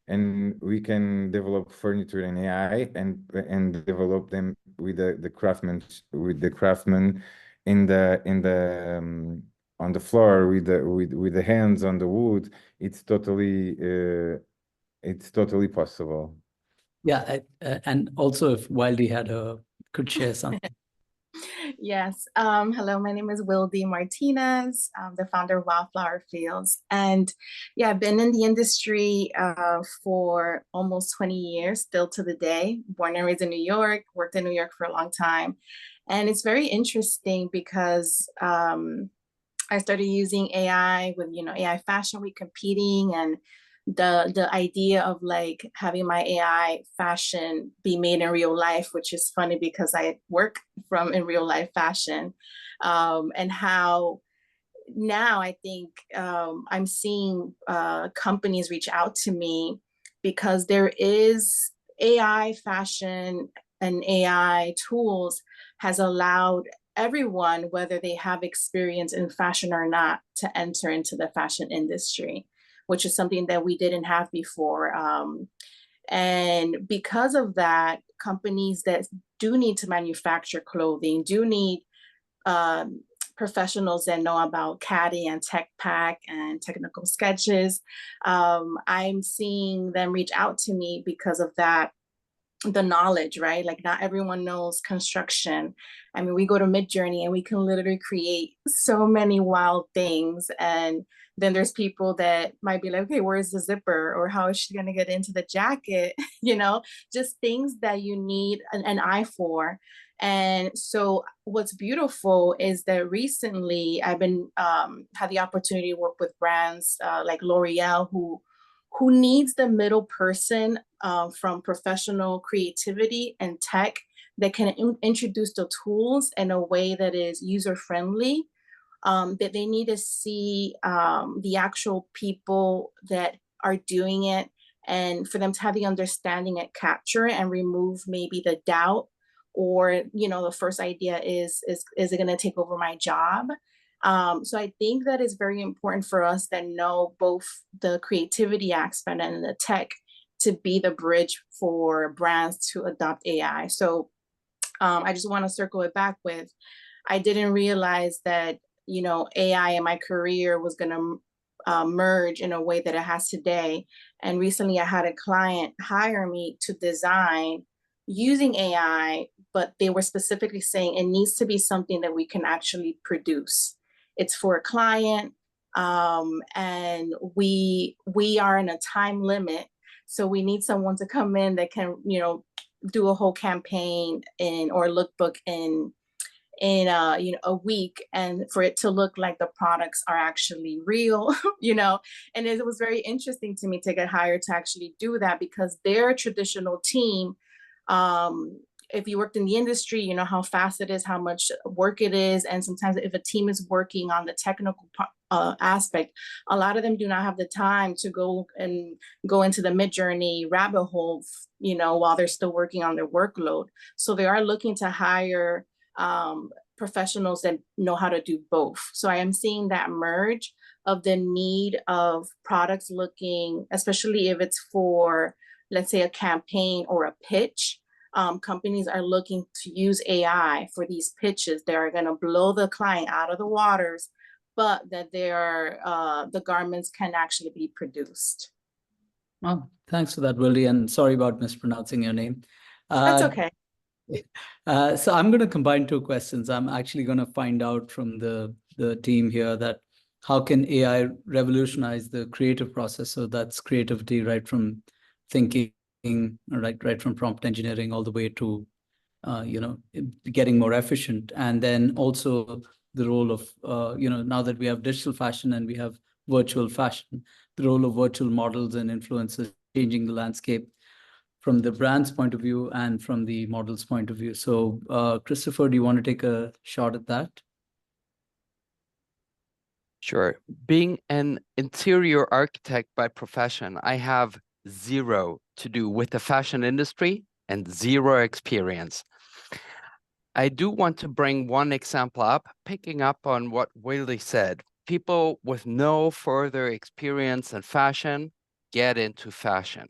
H: and we can develop furniture in AI and develop them with the craftsmen in the on the floor with the hands on the wood. It's totally possible.
C: Yeah, and also if Wildy could share something.
I: Yes. Hello, my name is Wildy Martinez. I'm the founder of Wildflower Fields. And yeah, I've been in the industry for almost 20 years, still to the day. Born and raised in New York, worked in New York for a long time. And it's very interesting because I started using AI with, AI Fashion Week competing, and the idea of like having my AI fashion be made in real life, which is funny because I work in real life fashion, and how now I think I'm seeing companies reach out to me because there is AI fashion and AI tools has allowed everyone, whether they have experience in fashion or not, to enter into the fashion industry, which is something that we didn't have before. And because of that, companies that do need to manufacture clothing, do need professionals that know about CADI and tech pack and technical sketches. I'm seeing them reach out to me because of that, the knowledge, right? Like not everyone knows construction. I mean, we go to Midjourney and we can literally create so many wild things. And then there's people that might be like, okay, where's the zipper? Or how is she going to get into the jacket? Just things that you need an eye for. And so what's beautiful is that recently I've been had the opportunity to work with brands like L'Oreal, who needs the middle person from professional creativity and tech that can introduce the tools in a way that is user-friendly, that they need to see the actual people that are doing it, and for them to have the understanding and capture it and remove maybe the doubt, or, the first idea is it going to take over my job? So I think that is very important for us that know both the creativity aspect and the tech to be the bridge for brands to adopt AI. So I just want to circle it back with, I didn't realize that, AI in my career was going to merge in a way that it has today. And recently I had a client hire me to design using AI, but they were specifically saying it needs to be something that we can actually produce. It's for a client, and we are in a time limit, so we need someone to come in that can, you know, do a whole campaign or lookbook in you know, a week, and for it to look like the products are actually real, you know. And it was very interesting to me to get hired to actually do that, because their traditional team, if you worked in the industry, you know how fast it is, how much work it is. And sometimes if a team is working on the technical aspect, a lot of them do not have the time to go into the Midjourney rabbit hole, you know, while they're still working on their workload. So they are looking to hire professionals that know how to do both. So I am seeing that merge of the need of products looking, especially if it's for, let's say, a campaign or a pitch. Companies are looking to use AI for these pitches that are going to blow the client out of the waters, but that the garments can actually be produced.
C: Oh, thanks for that, Wildy, and sorry about mispronouncing your name.
I: That's okay.
C: So I'm going to combine two questions. I'm actually going to find out from the team here that how can AI revolutionize the creative process? So that's creativity, right from thinking, right from prompt engineering all the way to, you know, getting more efficient. And then also the role of, you know, now that we have digital fashion and we have virtual fashion, the role of virtual models and influencers changing the landscape from the brand's point of view and from the model's point of view. So, Christopher, do you want to take a shot at that?
F: Sure. Being an interior architect by profession, I have zero to do with the fashion industry and zero experience. I do want to bring one example up, picking up on what Wildy said. People with no further experience in fashion get into fashion.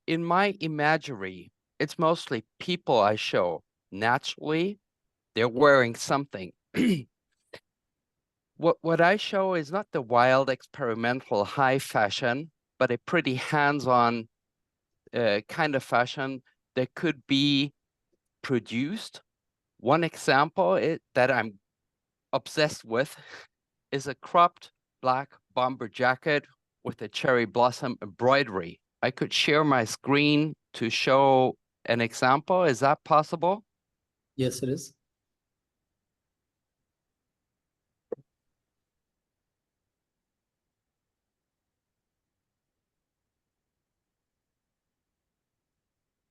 F: In my imagery, it's mostly people I show. Naturally, they're wearing something. What I show is not the wild, experimental, high fashion, but a pretty hands-on kind of fashion that could be produced. One example that I'm obsessed with is a cropped black bomber jacket with a cherry blossom embroidery. I could share my screen to show an example. Is that possible?
C: Yes, it is.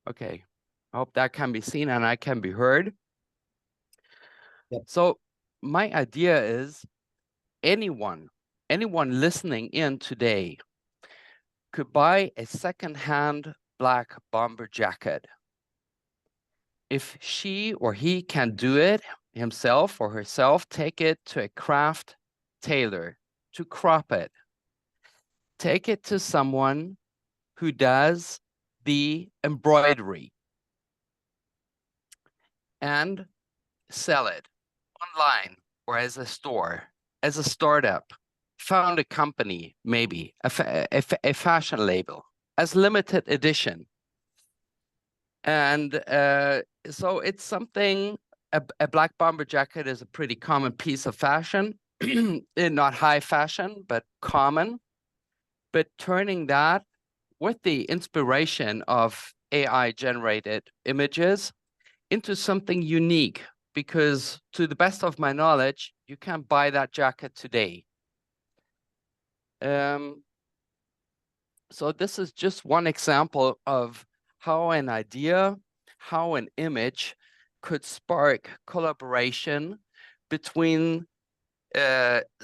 F: Okay, I hope that can be seen and I can be heard.
C: Yep.
F: So my idea is anyone listening in today could buy a second-hand black bomber jacket. If she or he can do it himself or herself, take it to a craft tailor to crop it. Take it to someone who does the embroidery and sell it online or as a store, as a startup. Found a company, maybe a fashion label as limited edition. And so it's something, a black bomber jacket is a pretty common piece of fashion, not high fashion, but common. But turning that with the inspiration of AI generated images into something unique, because to the best of my knowledge, you can't buy that jacket today. So this is just one example of how an idea, how an image could spark collaboration between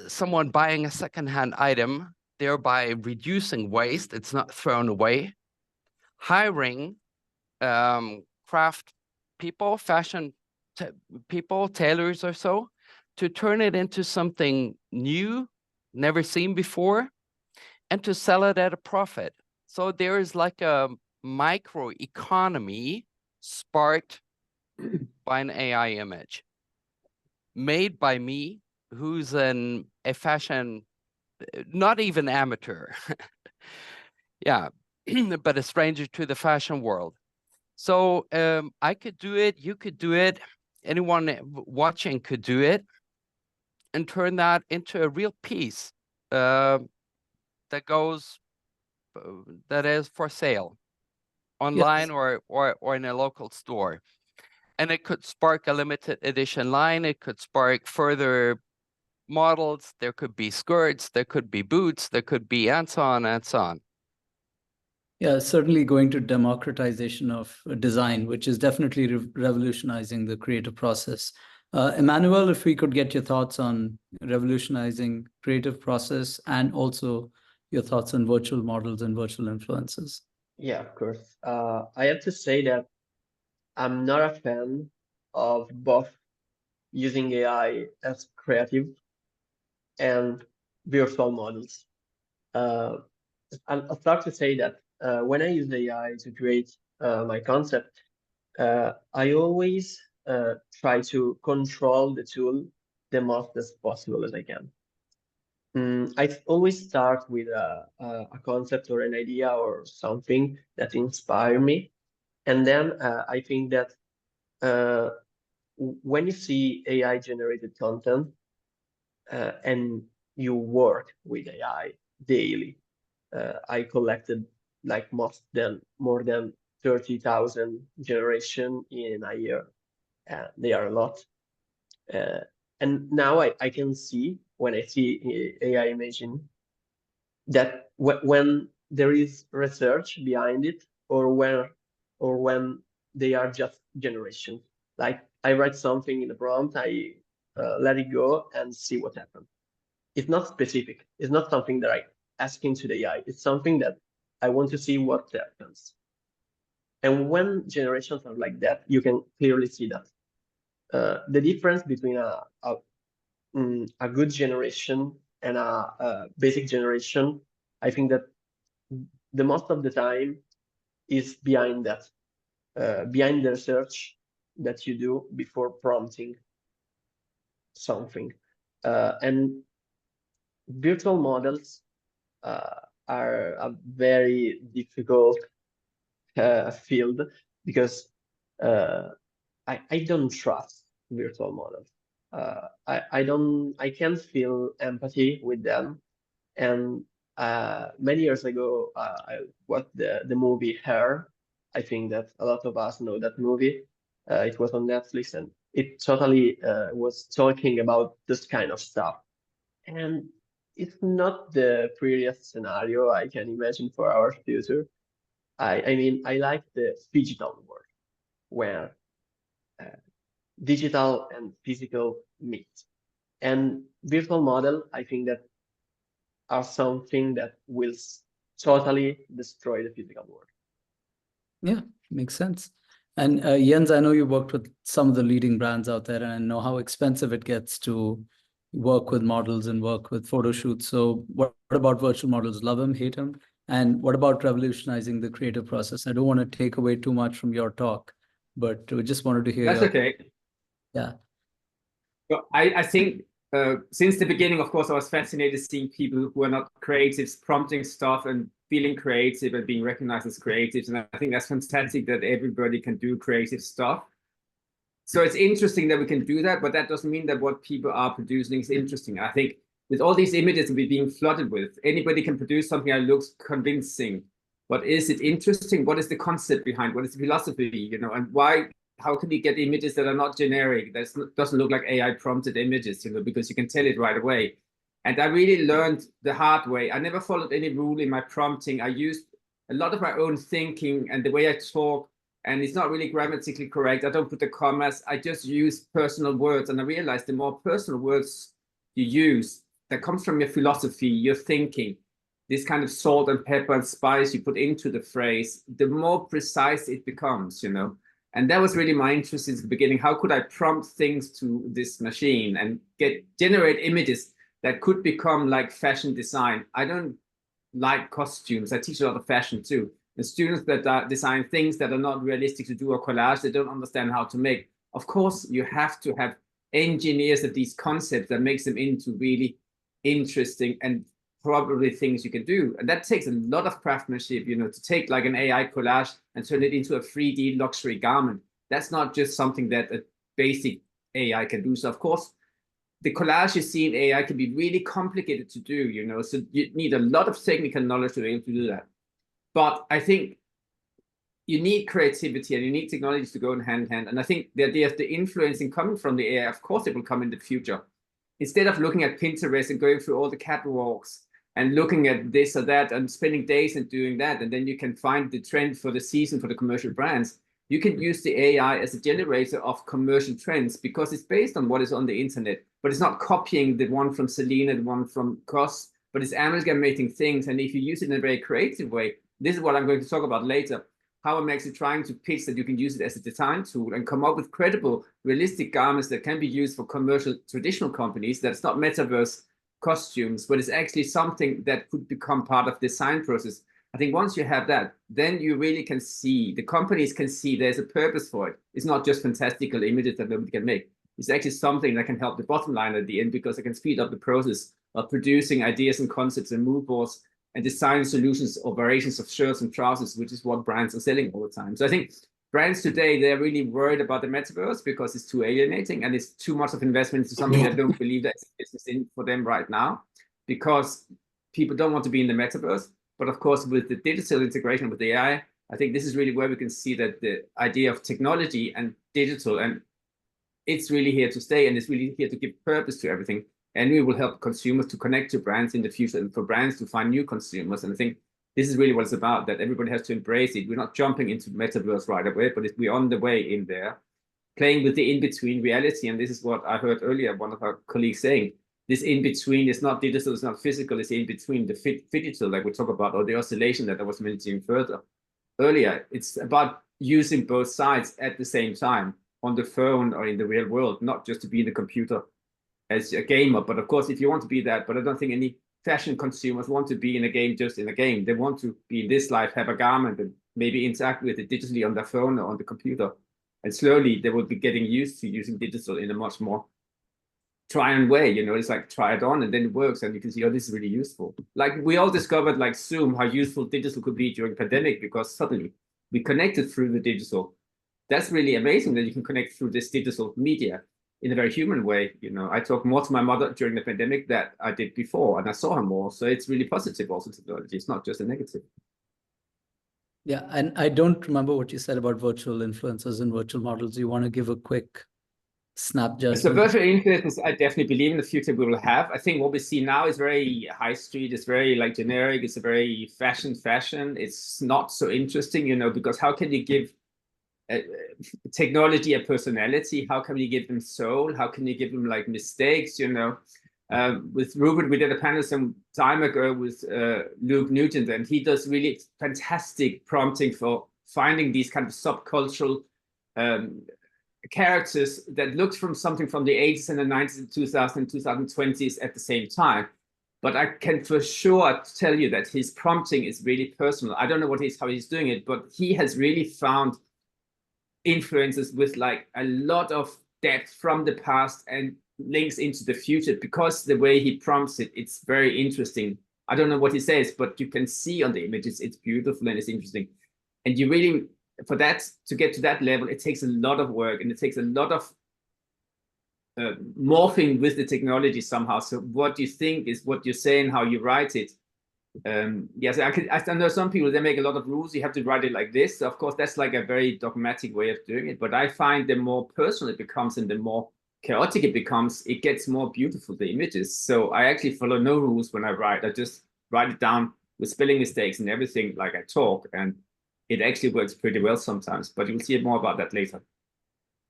F: someone buying a secondhand item, thereby reducing waste, it's not thrown away, hiring craft people, fashion people, tailors or so, to turn it into something new, never seen before, and to sell it at a profit. So there is like a micro economy sparked by an AI image, made by me who's a fashion, not even amateur, yeah, but a stranger to the fashion world. So I could do it, you could do it, anyone watching could do it, and turn that into a real piece that is for sale online or in a local store. And it could spark a limited edition line. It could spark further models. There could be skirts, there could be boots, there could be and so on and so on.
C: Yeah, certainly going to democratization of design, which is definitely revolutionizing the creative process. Emanuele, if we could get your thoughts on revolutionizing creative process and also your thoughts on virtual models and virtual influences.
E: Yeah, of course. I have to say that I'm not a fan of both using AI as creative and virtual models. I'll start to say that when I use AI to create my concept, I always try to control the tool the most as possible as I can. I always start with a concept or an idea or something that inspires me. And then I think that when you see AI generated content and you work with AI daily, I collected like more than 30,000 generation in a year. They are a lot. And now I can see when I see AI imaging that when there is research behind it, or when they are just generations. Like I write something in the prompt, I let it go and see what happens. It's not specific. It's not something that I ask into the AI. It's something that I want to see what happens. And when generations are like that, you can clearly see that the difference between a good generation and a basic generation, I think that the most of the time is behind that, behind the research that you do before prompting something. And virtual models are a very difficult field because I don't trust virtual models. I can't feel empathy with them. And many years ago, I watched the movie Her. I think that a lot of us know that movie. It was on Netflix, and it totally was talking about this kind of stuff. And it's not the prettiest scenario I can imagine for our future. I mean, I like the digital world where digital and physical meet. And virtual model, I think that are something that will totally destroy the physical world.
C: Yeah, makes sense. And Jens, I know you worked with some of the leading brands out there, and I know how expensive it gets to work with models and work with photo shoots. So what about virtual models? Love them, hate them? And what about revolutionizing the creative process? I don't want to take away too much from your talk, but we just wanted to hear.
D: That's okay.
C: Yeah.
D: So I think since the beginning, of course, I was fascinated seeing people who are not creatives prompting stuff and feeling creative and being recognized as creatives. And I think that's fantastic that everybody can do creative stuff. So it's interesting that we can do that, but that doesn't mean that what people are producing is interesting. I think with all these images we're being flooded with, anybody can produce something that looks convincing. But is it interesting? What is the concept behind? What is the philosophy? You know, and why? How can we get images that are not generic? That doesn't look like AI prompted images, you know, because you can tell it right away. And I really learned the hard way. I never followed any rule in my prompting. I used a lot of my own thinking and the way I talk, and it's not really grammatically correct. I don't put the commas. I just use personal words. And I realized the more personal words you use, that comes from your philosophy, your thinking, this kind of salt and pepper and spice you put into the phrase, the more precise it becomes, you know. And that was really my interest in the beginning. How could I prompt things to this machine and generate images that could become like fashion design? I don't like costumes. I teach a lot of fashion too. The students that design things that are not realistic to do a collage, they don't understand how to make. Of course, you have to have engineers of these concepts that makes them into really interesting and probably things you can do. And that takes a lot of craftsmanship, you know, to take like an AI collage and turn it into a 3D luxury garment. That's not just something that a basic AI can do. So of course, the collage you see in AI can be really complicated to do, you know, so you need a lot of technical knowledge to be able to do that. But I think you need creativity and you need technologies to go in hand in hand. And I think the idea of the influencing coming from the AI, of course, it will come in the future. Instead of looking at Pinterest and going through all the catwalks and looking at this or that and spending days and doing that, and then you can find the trend for the season for the commercial brands, you can use the AI as a generator of commercial trends because it's based on what is on the internet, but it's not copying the one from Selena, the one from Cross, but it's amalgamating things. And if you use it in a very creative way, this is what I'm going to talk about later, how I'm actually trying to pitch that you can use it as a design tool and come up with credible, realistic garments that can be used for commercial, traditional companies. That's not metaverse costumes, but it's actually something that could become part of the design process. I think once you have that, then you really can see, the companies can see there's a purpose for it. It's not just fantastical images that nobody can make. It's actually something that can help the bottom line at the end because it can speed up the process of producing ideas and concepts and mood boards and design solutions or variations of shirts and trousers, which is what brands are selling all the time. So I think brands today, they're really worried about the metaverse because it's too alienating and it's too much of investment into something that don't believe that's a business in for them right now, because people don't want to be in the metaverse. But of course, with the digital integration with the AI, I think this is really where we can see that the idea of technology and digital, and it's really here to stay, and it's really here to give purpose to everything. And we will help consumers to connect to brands in the future and for brands to find new consumers. And I think this is really what it's about, that everybody has to embrace it. We're not jumping into metaverse right away, but we're on the way in there, playing with the in-between reality. And this is what I heard earlier, one of our colleagues saying, this in-between is not digital, it's not physical, it's in-between, the phygital, like we talk about, or the oscillation that I was mentioning further earlier. It's about using both sides at the same time on the phone or in the real world, not just to be in the computer as a gamer. But of course, if you want to be that, but I don't think any fashion consumers want to be in a game just in a game. They want to be in this life, have a garment, and maybe interact with it digitally on their phone or on the computer. And slowly they will be getting used to using digital in a much more try and way, you know, it's like try it on and then it works and you can see, oh, this is really useful. Like we all discovered like Zoom, how useful digital could be during pandemic because suddenly we connected through the digital. That's really amazing that you can connect through this digital media in a very human way. You know, I talked more to my mother during the pandemic that I did before and I saw her more. So it's really positive also technology. It's not just a negative.
C: Yeah, and I don't remember what you said about virtual influencers and virtual models. You want to give a quick snap judgment?
D: So virtual influencers, I definitely believe in the future we will have. I think what we see now is very high street. It's very like generic. It's a very fashion. It's not so interesting, you know, because how can you give technology a personality? How can you give them soul? How can you give them like mistakes, you know? With Rupert, we did a panel some time ago with Luke Nugent, and he does really fantastic prompting for finding these kind of subcultural characters that looked from something from the 80s and the 90s and 2000s and 2020s at the same time. But I can for sure tell you that his prompting is really personal. I don't know how he's doing it, but he has really found influences with like a lot of depth from the past and links into the future, because the way he prompts it, it's very interesting. I don't know what he says, but you can see on the images, it's beautiful and it's interesting. And you really, for that, to get to that level, it takes a lot of work and it takes a lot of morphing with the technology somehow. So what you think is what you're saying, how you write it. Yes, I know some people, they make a lot of rules. You have to write it like this. So of course, that's like a very dogmatic way of doing it. But I find the more personal it becomes and the more chaotic it becomes, it gets more beautiful, the images. So I actually follow no rules when I write. I just write it down with spelling mistakes and everything like I talk. And it actually works pretty well sometimes, but you'll see more about that later.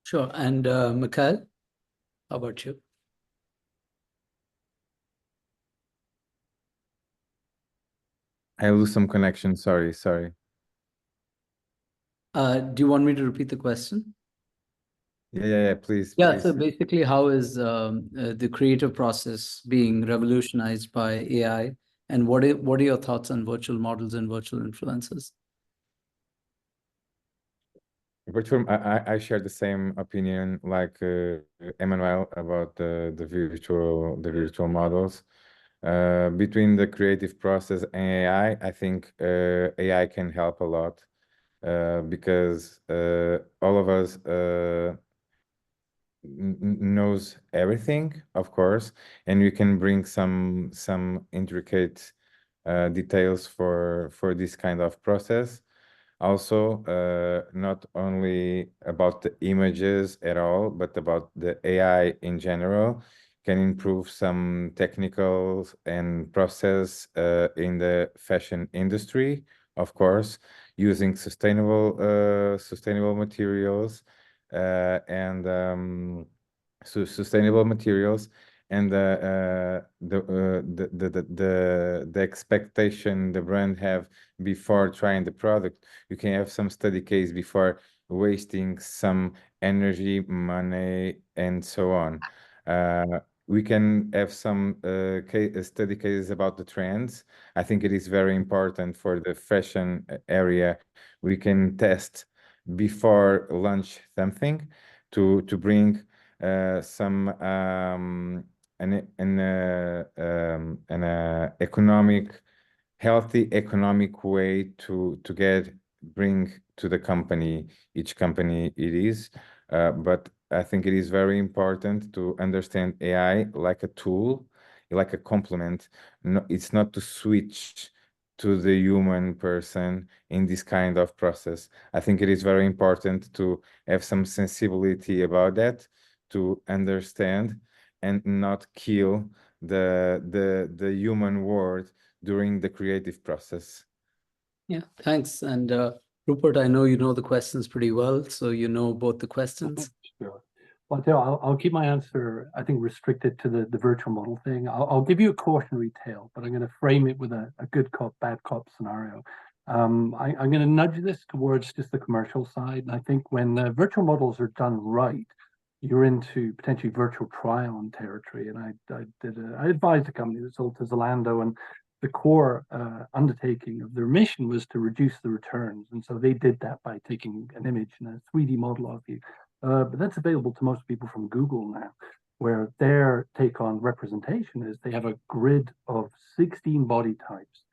C: Sure. And Micael, how about you?
H: I lose some connection. Sorry.
C: Do you want me to repeat the question?
H: Yeah, please.
C: Yeah,
H: please.
C: so basically, how is the creative process being revolutionized by AI? And what are your thoughts on virtual models and virtual influencers?
H: I share the same opinion like Emanuele about the virtual models. Between the creative process and AI, I think AI can help a lot because all of us knows everything, of course, and we can bring some intricate details for this kind of process. Also, not only about the images at all, but about the AI in general, can improve some technical and process in the fashion industry, of course, using sustainable materials and sustainable materials. And the expectation the brand have before trying the product, you can have some study case before wasting some energy, money, and so on. We can have some study cases about the trends. I think it is very important for the fashion area. We can test before launch something to bring some healthy economic way to bring to the company, each company it is. But I think it is very important to understand AI like a tool, like a complement. No, it's not to switch to the human person in this kind of process. I think it is very important to have some sensibility about that, to understand and not kill the human world during the creative process.
C: Yeah, thanks. And Rupert, I know you know the questions pretty well, so you know both the questions.
G: Sure. Well, I'll keep my answer, I think, restricted to the virtual model thing. I'll give you a cautionary tale, but I'm going to frame it with a good cop, bad cop scenario. I'm going to nudge this towards just the commercial side. And I think when virtual models are done right, you're into potentially virtual try-on territory. And I advised a company that sold to Zalando, and the core undertaking of their mission was to reduce the returns. And so they did that by taking an image and a 3D model of you. But that's available to most people from Google now, where their take on representation is they have a grid of 16 body types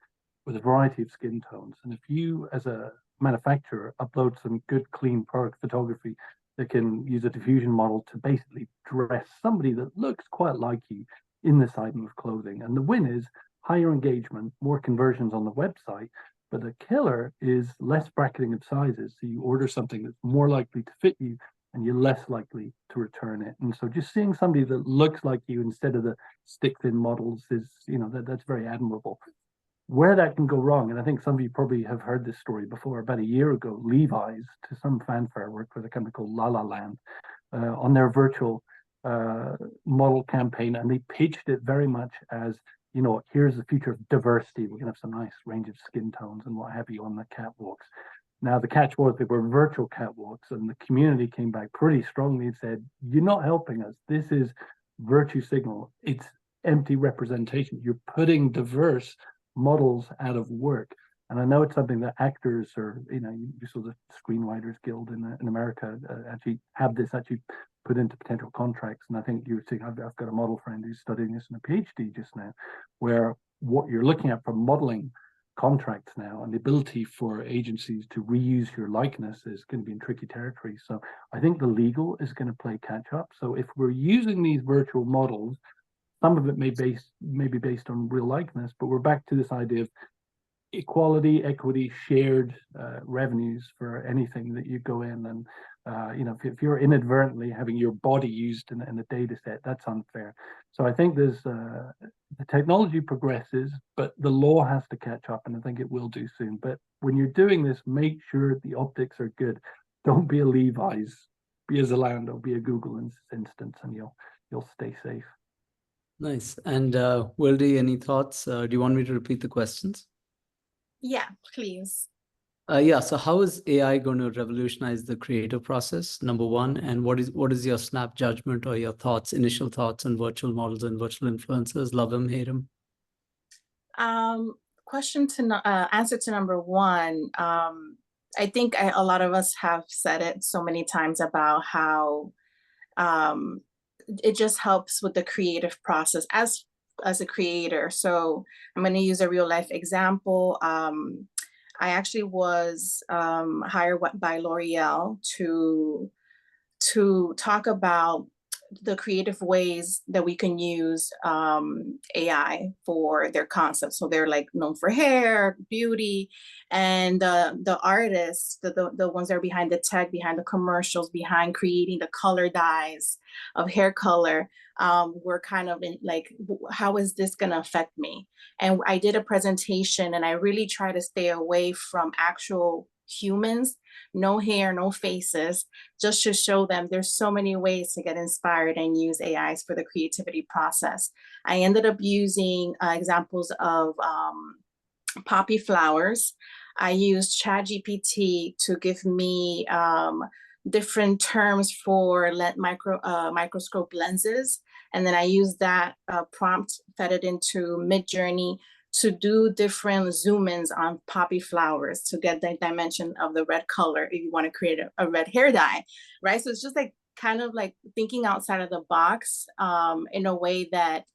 G: with a variety of skin tones. And if you, as a manufacturer, upload some good, clean product photography that can use a diffusion model to basically dress somebody that looks quite like you in this item of clothing. And the win is higher engagement, more conversions on the website, but the killer is less bracketing of sizes. So you order something that's more likely to fit you and you're less likely to return it. And so just seeing somebody that looks like you instead of the stick-thin models is, that's very admirable. Where that can go wrong, and I think some of you probably have heard this story before, about a year ago, Levi's, to some fanfare, worked with a company called La La Land on their virtual model campaign, and they pitched it very much as, here's the future of diversity. We're going to have some nice range of skin tones and what have you on the catwalks. Now, the catch was they were virtual catwalks, and the community came back pretty strongly and said, you're not helping us. This is virtue signal. It's empty representation. You're putting diverse models out of work. And I know it's something that actors or, you saw the Screenwriters Guild in America actually have this actually put into potential contracts. And I think you would see, I've got a model friend who's studying this in a PhD just now, where what you're looking at for modeling contracts now and the ability for agencies to reuse your likeness is going to be in tricky territory. So I think the legal is going to play catch up. So if we're using these virtual models, some of it may be based on real likeness, but we're back to this idea of equality, equity, shared revenues for anything that you go in. And if you're inadvertently having your body used in a data set, that's unfair. So I think there's the technology progresses, but the law has to catch up, and I think it will do soon. But when you're doing this, make sure the optics are good. Don't be a Levi's, be a Zalando, be a Google in this instance, and you'll stay safe.
C: Nice. And Wildy, any thoughts? Do you want me to repeat the questions?
I: Yeah, please.
C: Yeah, so how is AI going to revolutionize the creative process, number one? And what is your snap judgment or your initial thoughts on virtual models and virtual influencers? Love them, hate them?
I: Answer to number one. I think a lot of us have said it so many times about how it just helps with the creative process as a creator. So I'm going to use a real life example. I actually was hired by L'Oreal to talk about the creative ways that we can use AI for their concepts. So they're like known for hair, beauty, and the artists, the ones that are behind the tech, behind the commercials, behind creating the color dyes of hair color, were kind of in like, how is this going to affect me? And I did a presentation, and I really try to stay away from actual humans, no hair, no faces, just to show them there's so many ways to get inspired and use AIs for the creativity process. I ended up using examples of poppy flowers. I used ChatGPT to give me different terms for microscope lenses. And then I used that prompt, fed it into Midjourney to do different zoom-ins on poppy flowers to get the dimension of the red color if you want to create a red hair dye, right? So it's just like kind of like thinking outside of the box in a way that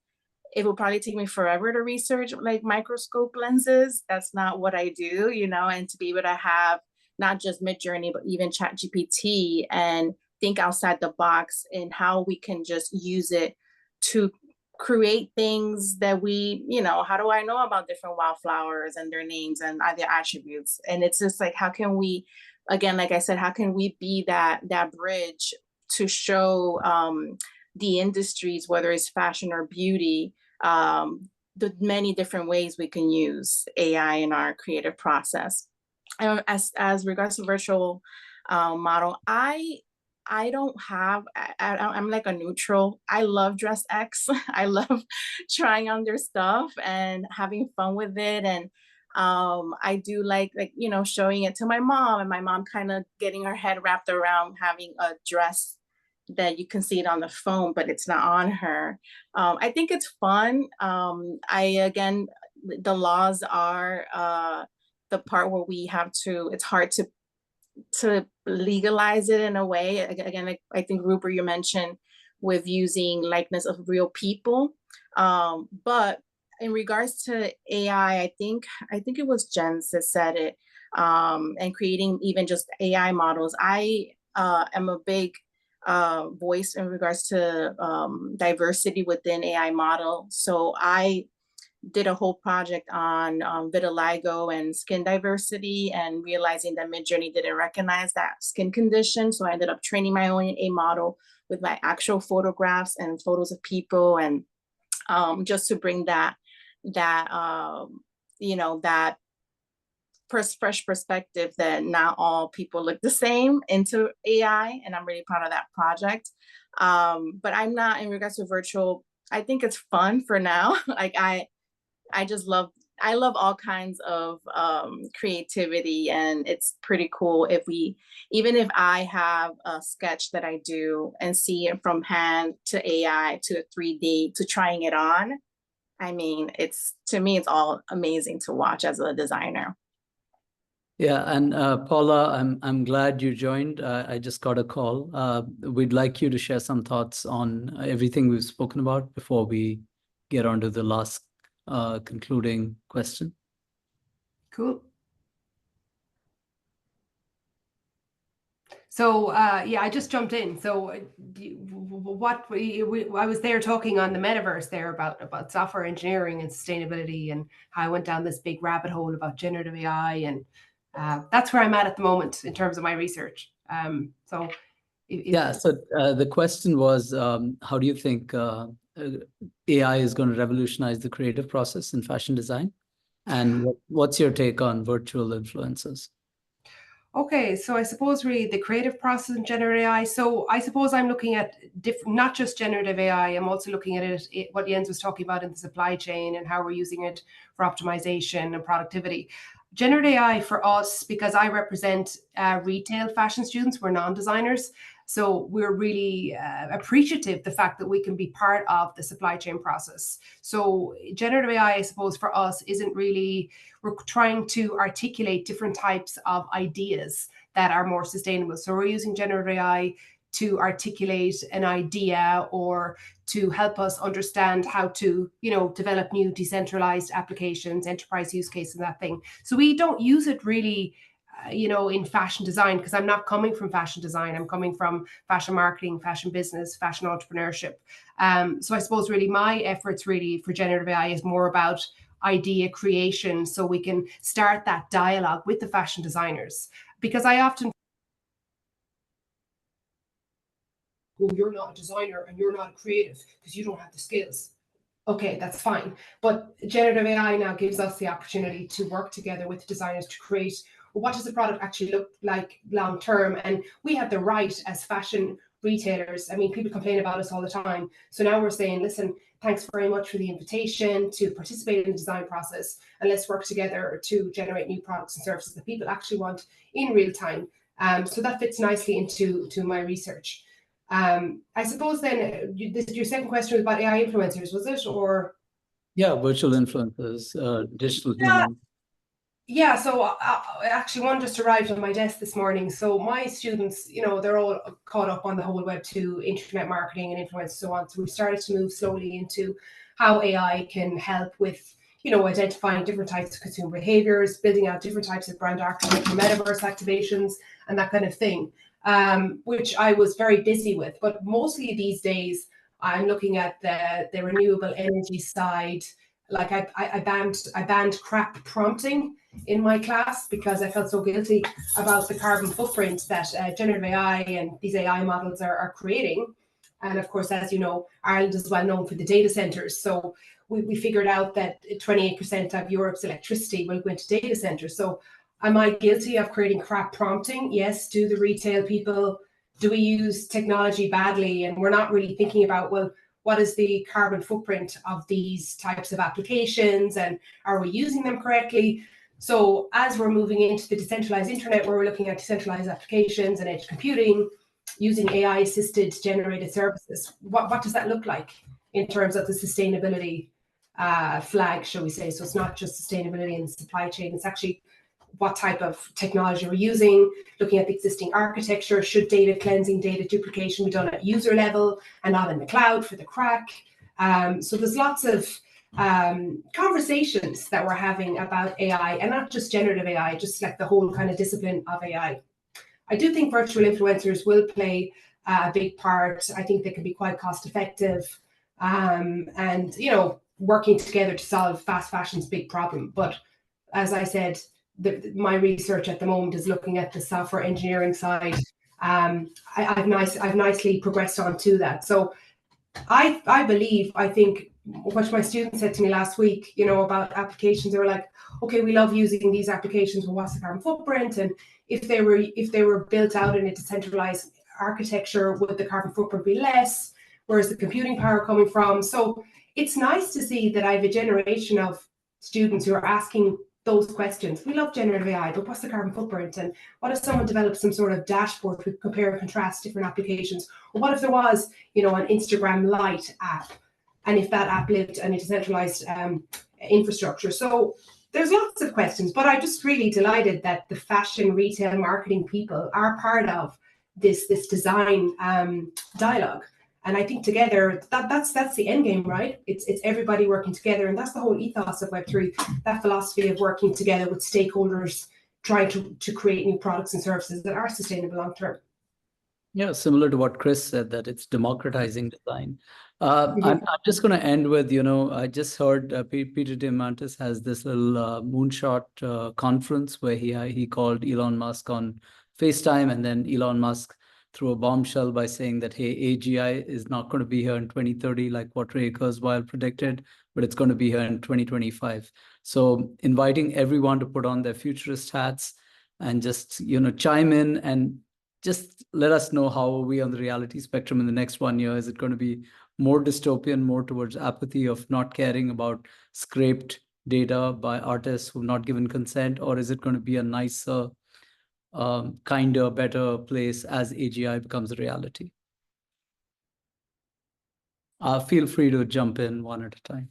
I: it will probably take me forever to research like microscope lenses. That's not what I do, you know, and to be able to have not just Midjourney, but even ChatGPT and think outside the box in how we can just use it to create things that we, you know, how do I know about different wildflowers and their names and their attributes? And it's just like, how can we, again, like I said, how can we be that bridge to show the industries, whether it's fashion or beauty, the many different ways we can use AI in our creative process. And as regards to virtual model, I don't have, I'm like a neutral. I love DressX. I love trying on their stuff and having fun with it. And I do like, you know, showing it to my mom, and my mom kind of getting her head wrapped around having a dress that you can see it on the phone, but it's not on her. I think it's fun. Again, the laws are the part where we have to, it's hard to legalize it in a way. Again, I think Rupert, you mentioned with using likeness of real people. But in regards to AI, I think it was Jens that said it, and creating even just AI models. I am a big voice in regards to diversity within AI model. So I did a whole project on vitiligo and skin diversity, and realizing that Midjourney didn't recognize that skin condition. So I ended up training my own AI model with my actual photographs and photos of people, and just to bring that you know, that fresh perspective that not all people look the same into AI. And I'm really proud of that project. But I'm not, in regards to virtual, I think it's fun for now. Like I just love all kinds of creativity, and it's pretty cool if even if I have a sketch that I do and see it from hand to AI to 3D to trying it on. I mean, to me, it's all amazing to watch as a designer.
C: Yeah, and Paula, I'm glad you joined. I just got a call. We'd like you to share some thoughts on everything we've spoken about before we get on to the last concluding question.
J: Cool. So yeah, I just jumped in. So I was there talking on the Metaverse there about software engineering and sustainability, and how I went down this big rabbit hole about generative AI, and that's where I'm at the moment in terms of my research. So
C: the question was, how do you think AI is going to revolutionize the creative process in fashion design? And what's your take on virtual influencers?
J: Okay, so I suppose really the creative process in generative AI. So I suppose I'm looking at not just generative AI, I'm also looking at it, what Jens was talking about in the supply chain and how we're using it for optimization and productivity. Generative AI for us, because I represent retail fashion students, we're non-designers. So we're really appreciative the fact that we can be part of the supply chain process. So generative AI, I suppose, for us isn't really, we're trying to articulate different types of ideas that are more sustainable. So we're using generative AI to articulate an idea or to help us understand how to, you know, develop new decentralized applications, enterprise use cases, and that thing. So we don't use it really, you know, in fashion design, because I'm not coming from fashion design. I'm coming from fashion marketing, fashion business, fashion entrepreneurship. So I suppose really my efforts really for generative AI is more about idea creation, so we can start that dialogue with the fashion designers. Because I often, well, you're not a designer and you're not a creative because you don't have the skills. Okay, that's fine. But generative AI now gives us the opportunity to work together with designers to create, well, what does the product actually look like long term? And we have the right as fashion retailers. I mean, people complain about us all the time. So now we're saying, listen, thanks very much for the invitation to participate in the design process, and let's work together to generate new products and services that people actually want in real time. So that fits nicely into my research. I suppose then your second question was about AI influencers, was it? Or
C: yeah, virtual influencers, digital humans.
J: Yeah, so I actually one just arrived on my desk this morning. So my students, you know, they're all caught up on the whole Web2, internet marketing and influence and so on. So we started to move slowly into how AI can help with, you know, identifying different types of consumer behaviors, building out different types of brand architecture, metaverse activations, and that kind of thing, which I was very busy with. But mostly these days, I'm looking at the renewable energy side. Like I banned crap prompting in my class because I felt so guilty about the carbon footprint that generative AI and these AI models are creating. And of course, as you know, Ireland is well known for the data centers. So we figured out that 28% of Europe's electricity will go into data centers. So am I guilty of creating crap prompting? Yes. Do the retail people, do we use technology badly? And we're not really thinking about, well, what is the carbon footprint of these types of applications, and are we using them correctly? So as we're moving into the decentralized internet, where we're looking at decentralized applications and edge computing, using AI-assisted generated services, what does that look like in terms of the sustainability flag, shall we say? So it's not just sustainability in the supply chain, it's actually what type of technology we're using, looking at the existing architecture. Should data cleansing, data duplication be done at user level and not in the cloud for the crack? So there's lots of conversations that we're having about AI, and not just generative AI, just like the whole kind of discipline of AI. I do think virtual influencers will play a big part. I think they can be quite cost effective, and, you know, working together to solve fast fashion's big problem. But as I said, my research at the moment is looking at the software engineering side. I've nicely progressed on to that. So I think what my students said to me last week, you know, about applications, they were like, okay, we love using these applications, but what's the carbon footprint? And if they were built out in a decentralized architecture, would the carbon footprint be less? Where's the computing power coming from? So it's nice to see that I have a generation of students who are asking those questions. We love generative AI, but what's the carbon footprint? And what if someone developed some sort of dashboard to compare and contrast different applications? Or what if there was, you know, an Instagram Lite app, and if that app lived in a decentralized infrastructure? So there's lots of questions, but I'm just really delighted that the fashion retail marketing people are part of this design dialogue. And I think together, that's the end game, right? It's everybody working together, and that's the whole ethos of Web3, that philosophy of working together with stakeholders, trying to create new products and services that are sustainable long term.
C: Yeah, similar to what Chris said, that it's democratizing design. I'm just going to end with, you know, I just heard Peter Diamandis has this little moonshot conference where he called Elon Musk on FaceTime, and then Elon Musk threw a bombshell by saying that, hey, AGI is not going to be here in 2030 like what Ray Kurzweil predicted, but it's going to be here in 2025. So inviting everyone to put on their futurist hats and just, you know, chime in and just let us know how are we on the reality spectrum in the next 1 year. Is it going to be more dystopian, more towards apathy of not caring about scraped data by artists who've not given consent, or is it going to be a nicer kinder, better place as AGI becomes a reality. Feel free to jump in one at a time.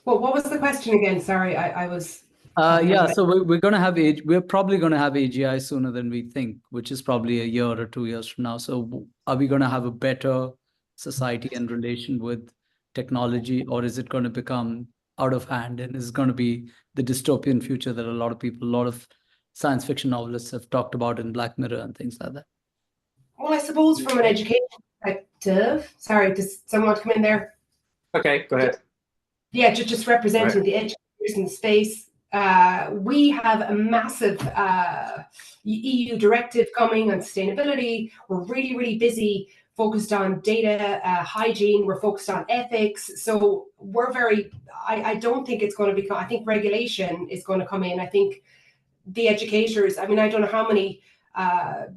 J: Well, what was the question again? Sorry, I was.
C: Yeah, so we're probably going to have AGI sooner than we think, which is probably a year or 2 years from now. So are we going to have a better society and relation with technology, or is it going to become out of hand and is going to be the dystopian future that a lot of science fiction novelists have talked about in Black Mirror and things like that?
J: Well, I suppose from an education perspective, sorry, does someone want to come in there?
D: Okay, go ahead.
J: Yeah, just representing the educators in the space. We have a massive EU directive coming on sustainability. We're really, really busy, focused on data hygiene. We're focused on ethics. So we're I don't think it's going to become, I think regulation is going to come in. I think the educators, I mean, I don't know how many, how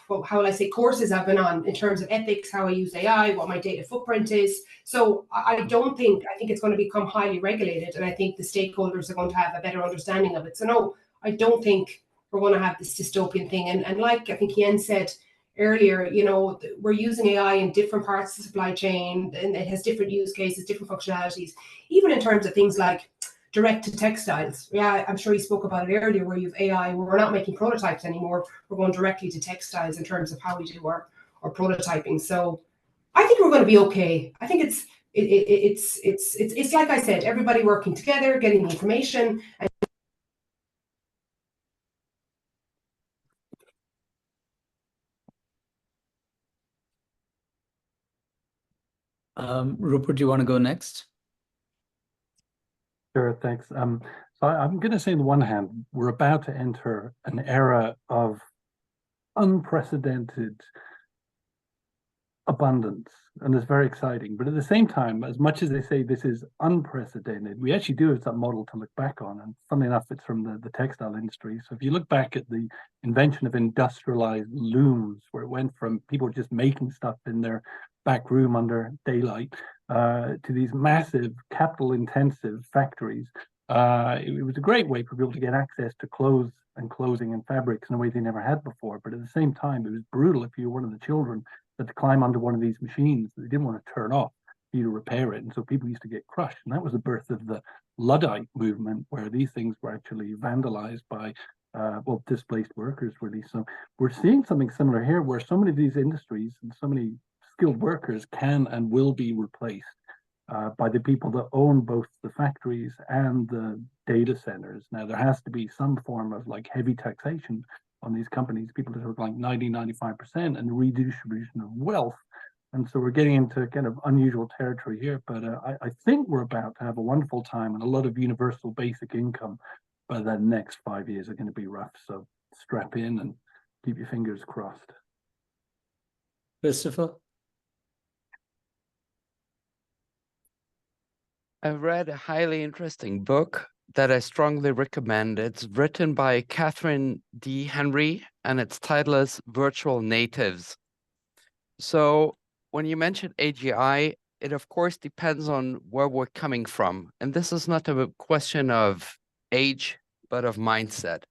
J: will I say, courses I've been on in terms of ethics, how I use AI, what my data footprint is. So I think it's going to become highly regulated, and I think the stakeholders are going to have a better understanding of it. So no, I don't think we're going to have this dystopian thing. And like I think Jens said earlier, you know, we're using AI in different parts of the supply chain, and it has different use cases, different functionalities, even in terms of things like direct to textiles. Yeah, I'm sure you spoke about it earlier, where you've AI, where we're not making prototypes anymore. We're going directly to textiles in terms of how we do our prototyping. So I think we're going to be okay. I think it's like I said, everybody working together, getting the information.
C: Rupert, do you want to go next?
G: Sure, thanks. So I'm going to say on the one hand, we're about to enter an era of unprecedented abundance, and it's very exciting. But at the same time, as much as they say this is unprecedented, we actually do have that model to look back on. And funnily enough, it's from the textile industry. So if you look back at the invention of industrialized looms, where it went from people just making stuff in their back room under daylight to these massive capital-intensive factories, it was a great way for people to get access to clothes and clothing and fabrics in a way they never had before. But at the same time, it was brutal if you were one of the children that to climb onto one of these machines that they didn't want to turn off for you to repair it. And so people used to get crushed. And that was the birth of the Luddite movement, where these things were actually vandalized by displaced workers, really. So we're seeing something similar here, where so many of these industries and so many skilled workers can and will be replaced by the people that own both the factories and the data centers. Now, there has to be some form of like heavy taxation on these companies, people that are like 95%, and the redistribution of wealth. And so we're getting into kind of unusual territory here, but I think we're about to have a wonderful time, and a lot of universal basic income. But the next 5 years are going to be rough. So strap in and keep your fingers crossed.
C: Christopher?
F: I've read a highly interesting book that I strongly recommend. It's written by Catherine D. Henry, and its title is Virtual Natives. So when you mention AGI, it of course depends on where we're coming from. And this is not a question of age, but of mindset.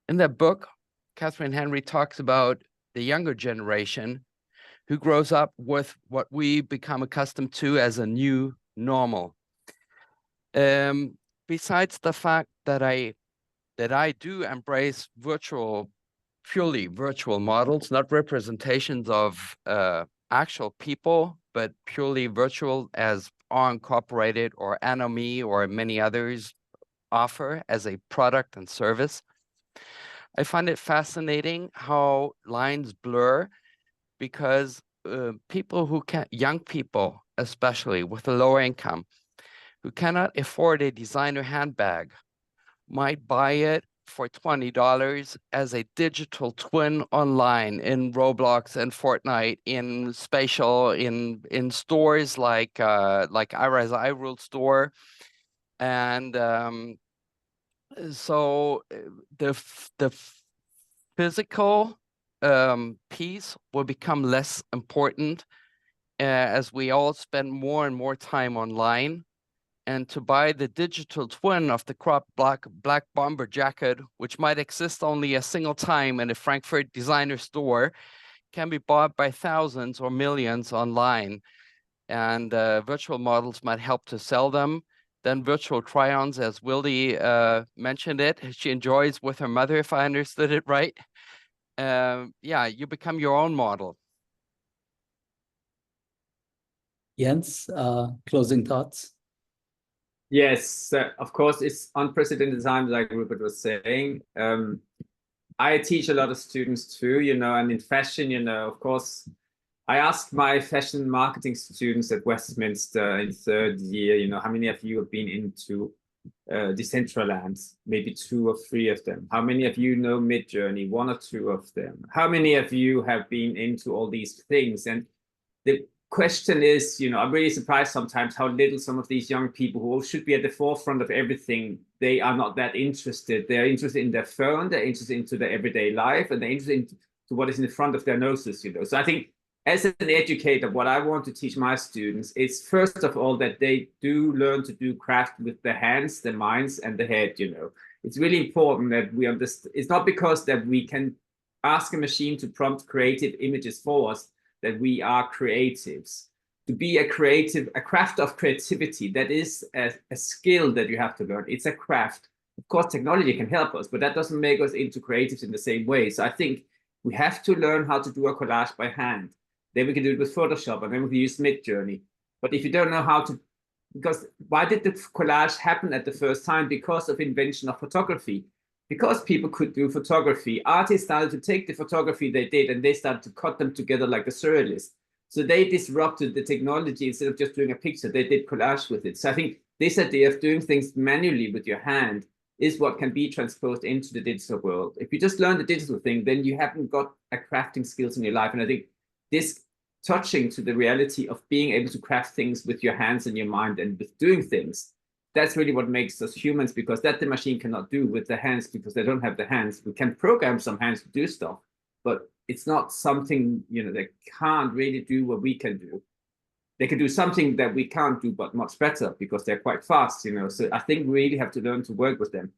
F: In that book, Catherine Henry talks about the younger generation who grows up with what we become accustomed to as a new normal. Besides the fact that I do embrace purely virtual models, not representations of actual people, but purely virtual, as Incorporated or Anomy or many others offer as a product and service. I find it fascinating how lines blur, because young people, especially with a lower income, who cannot afford a designer handbag, might buy it for $20 as a digital twin online in Roblox and Fortnite, in Spatial, in stores like Ira's iRule store. And so the physical piece will become less important as we all spend more and more time online. and to buy the digital twin of the cropped black bomber jacket, which might exist only a single time in a Frankfurt designer store, can be bought by thousands or millions online. And virtual models might help to sell them. Then virtual try-ons, as Wildy mentioned it, she enjoys with her mother, if I understood it right. Yeah, you become your own model.
C: Jens, closing thoughts?
D: Yes, of course, it's unprecedented times, like Rupert was saying. I teach a lot of students too, and in fashion, of course, I asked my fashion marketing students at Westminster in third year, how many of you have been into Decentraland? Maybe 2 or 3 of them. How many of you know Midjourney? 1 or 2 of them. How many of you have been into all these things? And the question is, I'm really surprised sometimes how little some of these young people who should be at the forefront of everything, they are not that interested. They're interested in their phone, they're interested into their everyday life, and they're interested into what is in the front of their noses, So I think as an educator, what I want to teach my students is, first of all, that they do learn to do craft with their hands, their minds, and the head, It's really important that we understand. It's not because that we can ask a machine to prompt creative images for us that we are creatives. To be a creative, a craft of creativity, that is a skill that you have to learn. It's a craft. Of course, technology can help us, but that doesn't make us into creatives in the same way. So I think we have to learn how to do a collage by hand. Then we can do it with Photoshop, and then we can use Midjourney. But if you don't know how to, because why did the collage happen at the first time? Because of invention of photography. Because people could do photography, artists started to take the photography they did and they started to cut them together like a surrealist. So they disrupted the technology. Instead of just doing a picture, they did collage with it. So I think this idea of doing things manually with your hand is what can be transposed into the digital world. If you just learn the digital thing, then you haven't got a crafting skills in your life. And I think this touching to the reality of being able to craft things with your hands and your mind and with doing things, that's really what makes us humans, because that the machine cannot do with the hands, because they don't have the hands. We can program some hands to do stuff, but it's not something, they can't really do what we can do. They can do something that we can't do, but much better, because they're quite fast, So I think we really have to learn to work with them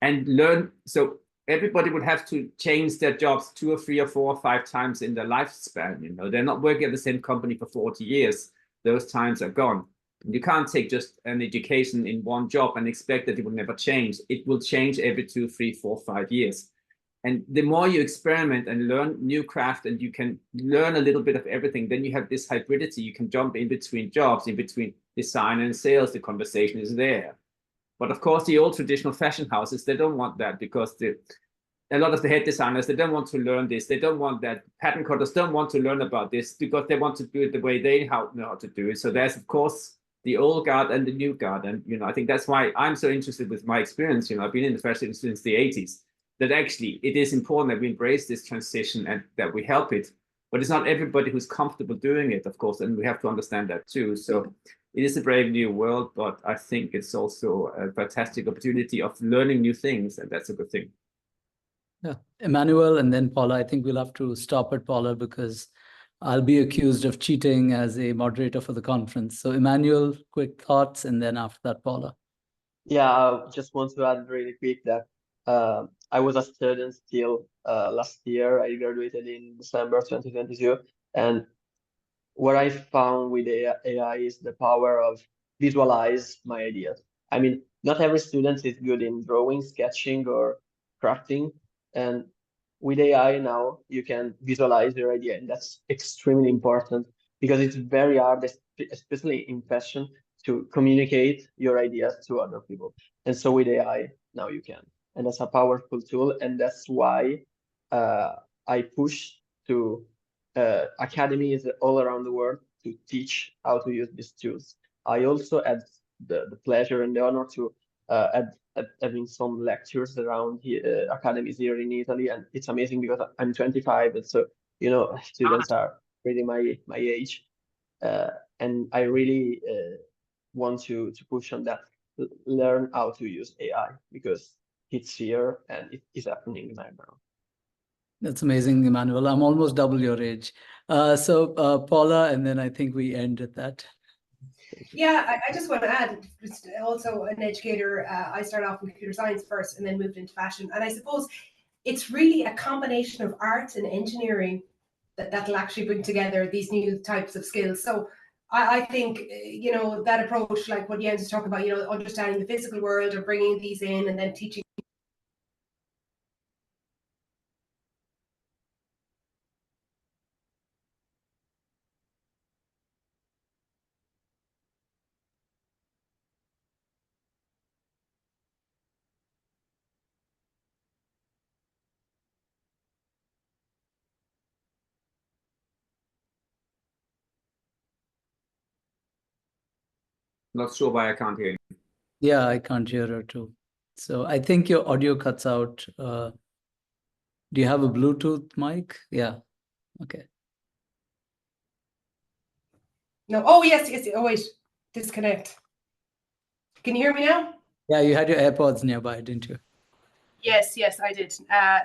D: and learn. So everybody would have to change their jobs 2 or 3 or 4 or 5 times in their lifespan. They're not working at the same company for 40 years. Those times are gone. You can't take just an education in one job and expect that it will never change. It will change every 2, 3, 4, 5 years. And the more you experiment and learn new craft, and you can learn a little bit of everything, then you have this hybridity. You can jump in between jobs, in between design and sales. The conversation is there. But of course, the old traditional fashion houses, they don't want that, because a lot of the head designers, they don't want to learn this. They don't want that. Pattern cutters don't want to learn about this, because they want to do it the way they know how to do it. So there's, of course, the old guard and the new guard. And, I think that's why I'm so interested with my experience. I've been in the fashion since the 80s, that actually it is important that we embrace this transition and that we help it. But it's not everybody who's comfortable doing it, of course, and we have to understand that too. So it is a brave new world, but I think it's also a fantastic opportunity of learning new things, and that's a good thing.
C: Yeah, Emanuele and then Paula. I think we'll have to stop at Paula, because I'll be accused of cheating as a moderator for the conference. So Emanuele, quick thoughts, and then after that, Paula.
E: Yeah, I just want to add really quick that I was a student till last year. I graduated in December 2022. And what I found with AI is the power of visualize my ideas. I mean, not every student is good in drawing, sketching, or crafting. And with AI now, you can visualize your idea. And that's extremely important, because it's very hard, especially in fashion, to communicate your ideas to other people. And so with AI, now you can. And that's a powerful tool. And that's why I push to academies all around the world to teach how to use these tools. I also had the pleasure and the honor to having some lectures around academies here in Italy, and it's amazing because I'm 25, and so students are really my age, and I really want to push on that. Learn how to use AI, because it's here and it is happening right now.
C: That's amazing, Emanuele. I'm almost double your age. So Paula, and then I think we end at that.
J: Yeah, I just want to add, just also an educator, I started off in computer science first and then moved into fashion. And I suppose it's really a combination of art and engineering that'll actually bring together these new types of skills. So I think, you know, that approach, like what Jens is talking about, you know, understanding the physical world or bringing these in and then teaching.
D: Not sure why I can't hear you.
C: Yeah, I can't hear her too. So I think your audio cuts out. Do you have a Bluetooth mic? Yeah. Okay.
J: No, oh, yes. Oh, wait, disconnect. Can you hear me now?
C: Yeah, you had your AirPods nearby, didn't you?
J: Yes, I did.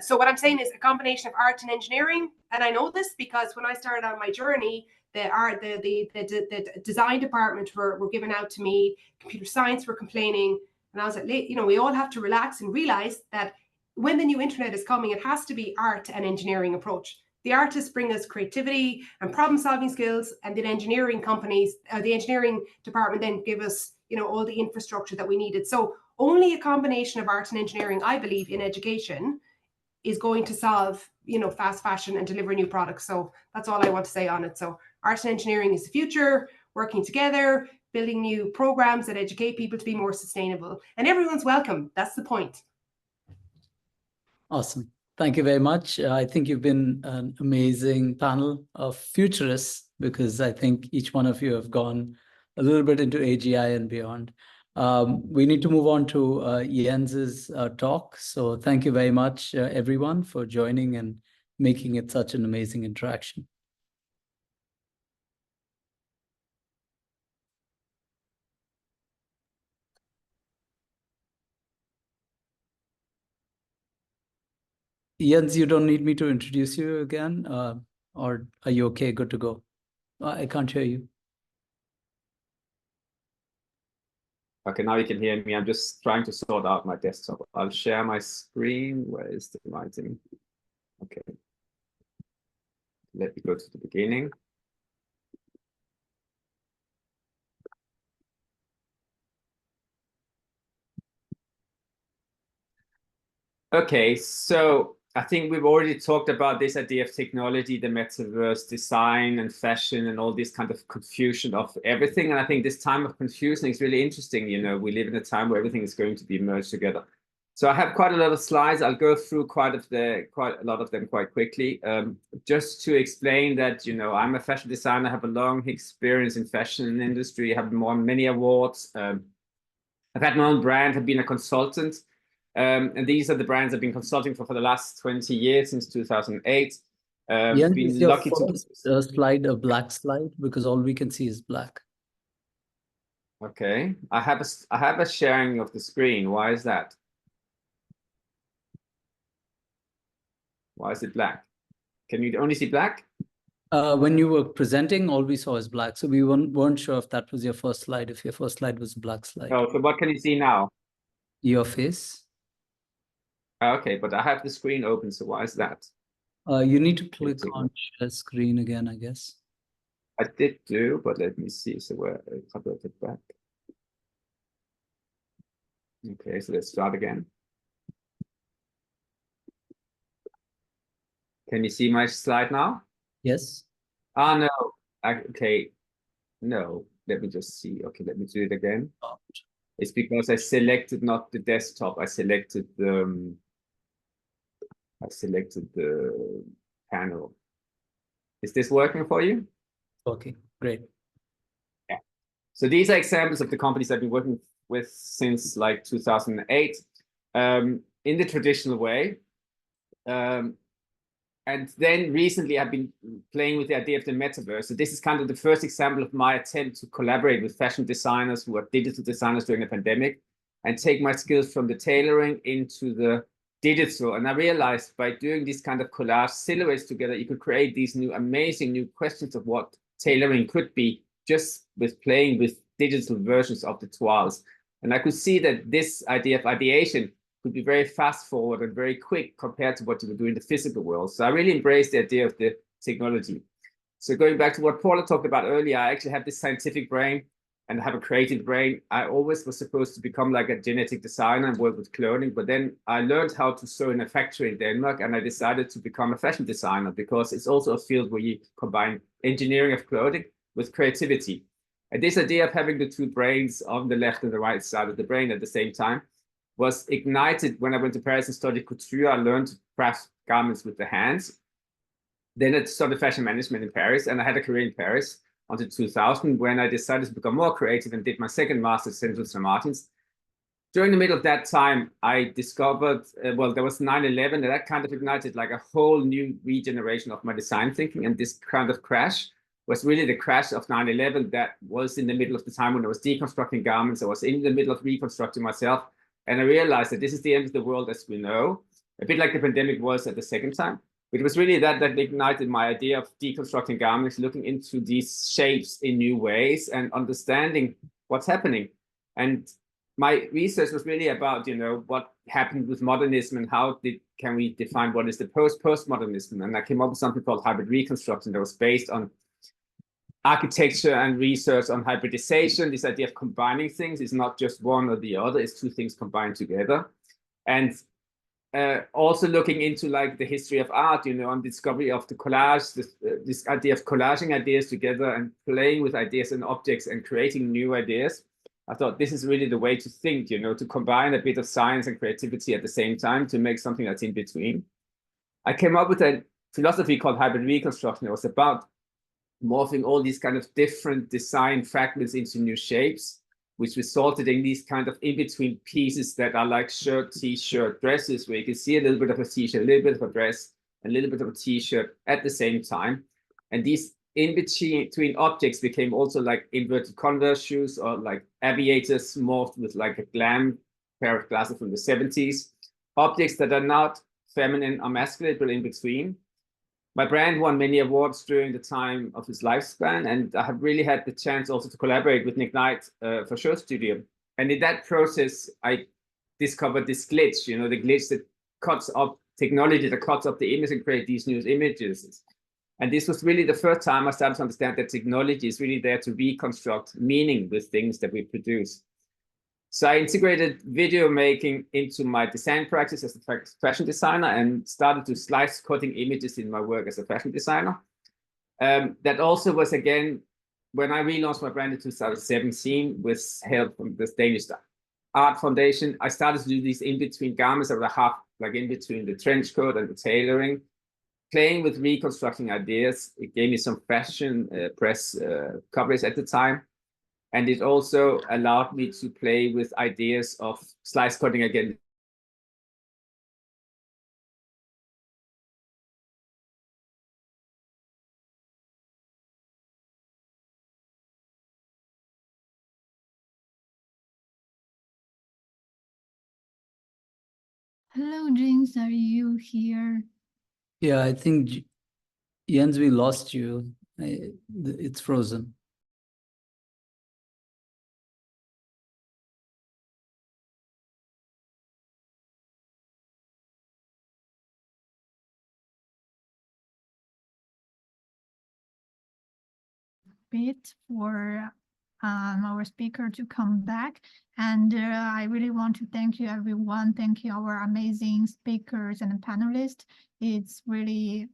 J: So what I'm saying is a combination of art and engineering. And I know this because when I started on my journey, the design department were given out to me, computer science were complaining. And I was like, you know, we all have to relax and realize that when the new internet is coming, it has to be art and engineering approach. The artists bring us creativity and problem solving skills, and the engineering companies, the engineering department then give us, you know, all the infrastructure that we needed. So only a combination of art and engineering, I believe, in education is going to solve, you know, fast fashion and deliver new products. So that's all I want to say on it. So art and engineering is the future, working together, building new programs that educate people to be more sustainable. And everyone's welcome. That's the point.
C: Awesome. Thank you very much. I think you've been an amazing panel of futurists, because I think each one of you have gone a little bit into AGI and beyond. We need to move on to Jens's talk. So thank you very much, everyone, for joining and making it such an amazing interaction. Jens, you don't need me to introduce you again, or are you okay, good to go? I can't hear you.
D: Okay, now you can hear me. I'm just trying to sort out my desktop. I'll share my screen. Where is the writing? Okay. Let me go to the beginning. Okay, so I think we've already talked about this idea of technology, the metaverse, design and fashion and all this kind of confusion of everything. And I think this time of confusion is really interesting. You know, we live in a time where everything is going to be merged together. So I have quite a lot of slides. I'll go through quite a lot of them quite quickly. Just to explain that, you know, I'm a fashion designer, have a long experience in fashion industry, have won many awards. I've had my own brand, have been a consultant. And these are the brands I've been consulting for the last 20 years, since 2008.
C: Jens,
D: been
C: is your
D: lucky
C: first slide a black slide? Because all we can see is black.
D: Okay, I have a sharing of the screen. Why is that? Why is it black? Can you only see black?
C: When you were presenting, all we saw is black. So we weren't sure if that was your first slide, if your first slide was a black slide.
D: Oh, so what can you see now?
C: Your face.
D: Okay, but I have the screen open, so why is that?
C: You need to click on share screen again, I guess.
D: I did do, but let me see. So where I upload it back. Okay, so let's start again. Can you see my slide now?
C: Yes.
D: Ah, no. Okay. No, let me just see. Okay, let me do it again. It's because I selected not the desktop. I selected the panel. Is this working for you?
C: Okay, great.
D: Yeah. So these are examples of the companies I've been working with since like 2008, in the traditional way. And then recently I've been playing with the idea of the metaverse. So this is kind of the first example of my attempt to collaborate with fashion designers who are digital designers during the pandemic and take my skills from the tailoring into the digital. And I realized by doing this kind of collage silhouettes together, you could create these new amazing new questions of what tailoring could be just with playing with digital versions of the toiles. And I could see that this idea of ideation could be very fast forward and very quick compared to what you would do in the physical world. So I really embraced the idea of the technology. So going back to what Paula talked about earlier, I actually have this scientific brain and have a creative brain. I always was supposed to become like a genetic designer and work with clothing, but then I learned how to sew in a factory in Denmark, and I decided to become a fashion designer because it's also a field where you combine engineering of clothing with creativity. And this idea of having the two brains on the left and the right side of the brain at the same time was ignited when I went to Paris and studied couture. I learned to craft garments with the hands. Then I studied fashion management in Paris, and I had a career in Paris until 2000, when I decided to become more creative and did my second master's at St. Martin's. During the middle of that time, I discovered, well, there was 9/11, and that kind of ignited like a whole new regeneration of my design thinking. And this kind of crash was really the crash of 9/11 that was in the middle of the time when I was deconstructing garments. I was in the middle of reconstructing myself. And I realized that this is the end of the world as we know, a bit like the pandemic was at the second time. But it was really that ignited my idea of deconstructing garments, looking into these shapes in new ways and understanding what's happening. And my research was really about, what happened with modernism and how can we define what is the postmodernism. And I came up with something called hybrid reconstruction that was based on architecture and research on hybridization. This idea of combining things is not just one or the other, it's two things combined together. And also looking into like the history of art, and discovery of the collage, this idea of collaging ideas together and playing with ideas and objects and creating new ideas. I thought this is really the way to think, to combine a bit of science and creativity at the same time to make something that's in between. I came up with a philosophy called hybrid reconstruction. It was about morphing all these kind of different design fragments into new shapes, which resulted in these kind of in-between pieces that are like shirt, t-shirt, dresses, where you can see a little bit of a t-shirt, a little bit of a dress, a little bit of a t-shirt at the same time. And these in-between objects became also like inverted Converse shoes or like aviators morphed with like a glam pair of glasses from the 70s. Objects that are not feminine or masculine, but in between. My brand won many awards during the time of its lifespan, and I have really had the chance also to collaborate with Nick Knight for Show Studio. And in that process, I discovered this glitch, the glitch that cuts up technology, that cuts up the image and create these new images. And this was really the first time I started to understand that technology is really there to reconstruct meaning with things that we produce. So I integrated video making into my design practice as a fashion designer and started to slice cutting images in my work as a fashion designer. That also was, again, when I relaunched my brand in 2017 with help from the Danish Art Foundation, I started to do these in-between garments that were half like in between the trench coat and the tailoring, playing with reconstructing ideas. It gave me some fashion press coverage at the time. And it also allowed me to play with ideas of slice cutting again.
A: Hello, James, are you here?
C: Yeah, I think, Jens, we lost you. It's frozen.
A: Bit for our speaker to come back, and I really want to thank you everyone. Thank you our amazing speakers and panelists. It's really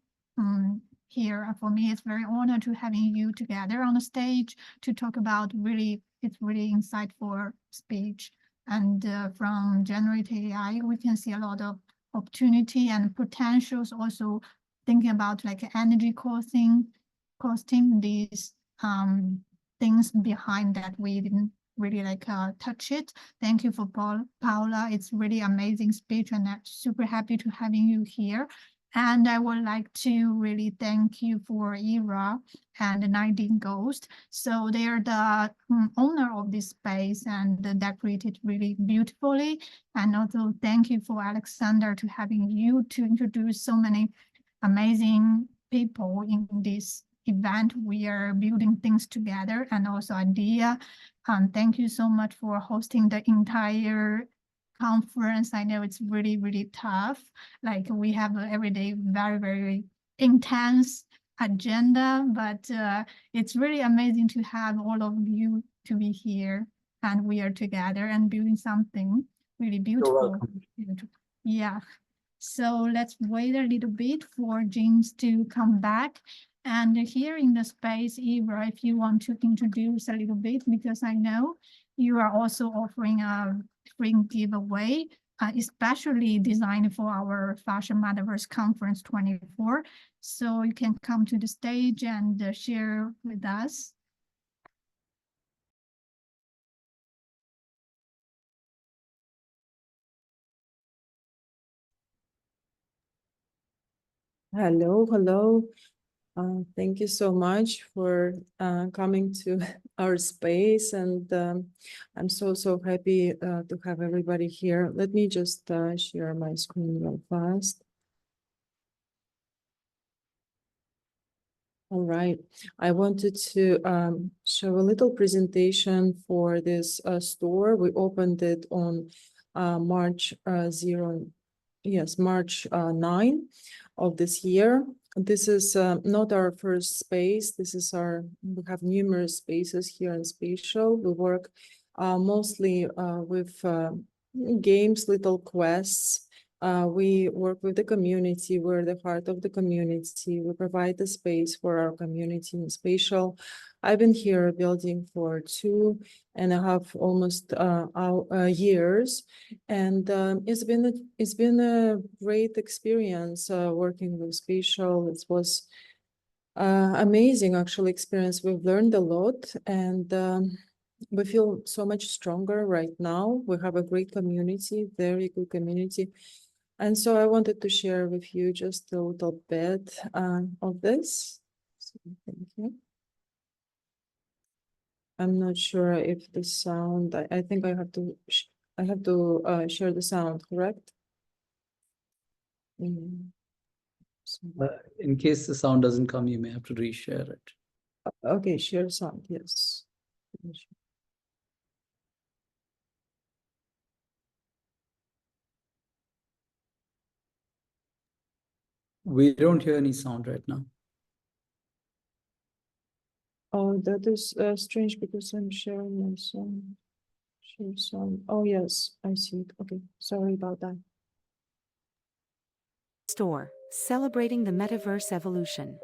A: here for me, it's very honored to having you together on the stage to talk about it's really insightful speech. And from generative AI, we can see a lot of opportunity and potentials, also thinking about like energy costing these things behind that we didn't really touch it. Thank you for Paula. It's really amazing speech, and I'm super happy to having you here. And I would like to really thank you for Ira and 19 Ghost. So they are the owner of this space and decorated really beautifully. And also thank you for Alexander to having you to introduce so many amazing people in this event. We are building things together, and also Aditya. Thank you so much for hosting the entire conference. I know it's really, really tough. Like we have an everyday very, very intense agenda, but it's really amazing to have all of you to be here, and we are together and building something really beautiful. Yeah. So let's wait a little bit for James to come back. And here in the space, Eva, if you want to introduce a little bit, because I know you are also offering a free giveaway, especially designed for our Fashion Metaverse Conference 24. So you can come to the stage and share with us.
K: Hello. Thank you so much for coming to our space, and I'm so happy to have everybody here. Let me just share my screen real fast. All right, I wanted to show a little presentation for this store. We opened it on March 9 of this year. This is not our first space. We have numerous spaces here in Spatial. We work mostly with games, little quests. We work with the community. We're the heart of the community. We provide the space for our community in Spatial. I've been here building for 2.5 almost years, and it's been a great experience working with Spatial. It was amazing actual experience. We've learned a lot, and we feel so much stronger right now. We have a great community, very good community. And so I wanted to share with you just a little bit of this. So, thank you. I'm not sure if the sound, I think I have to share the sound, correct?
C: In case the sound doesn't come, you may have to reshare it.
K: Okay, share sound, yes.
C: We don't hear any sound right now.
K: Oh, that is strange because I'm sharing my sound. Share sound. Oh, yes, I see it. Okay, sorry about that.
L: Store, celebrating the metaverse evolution.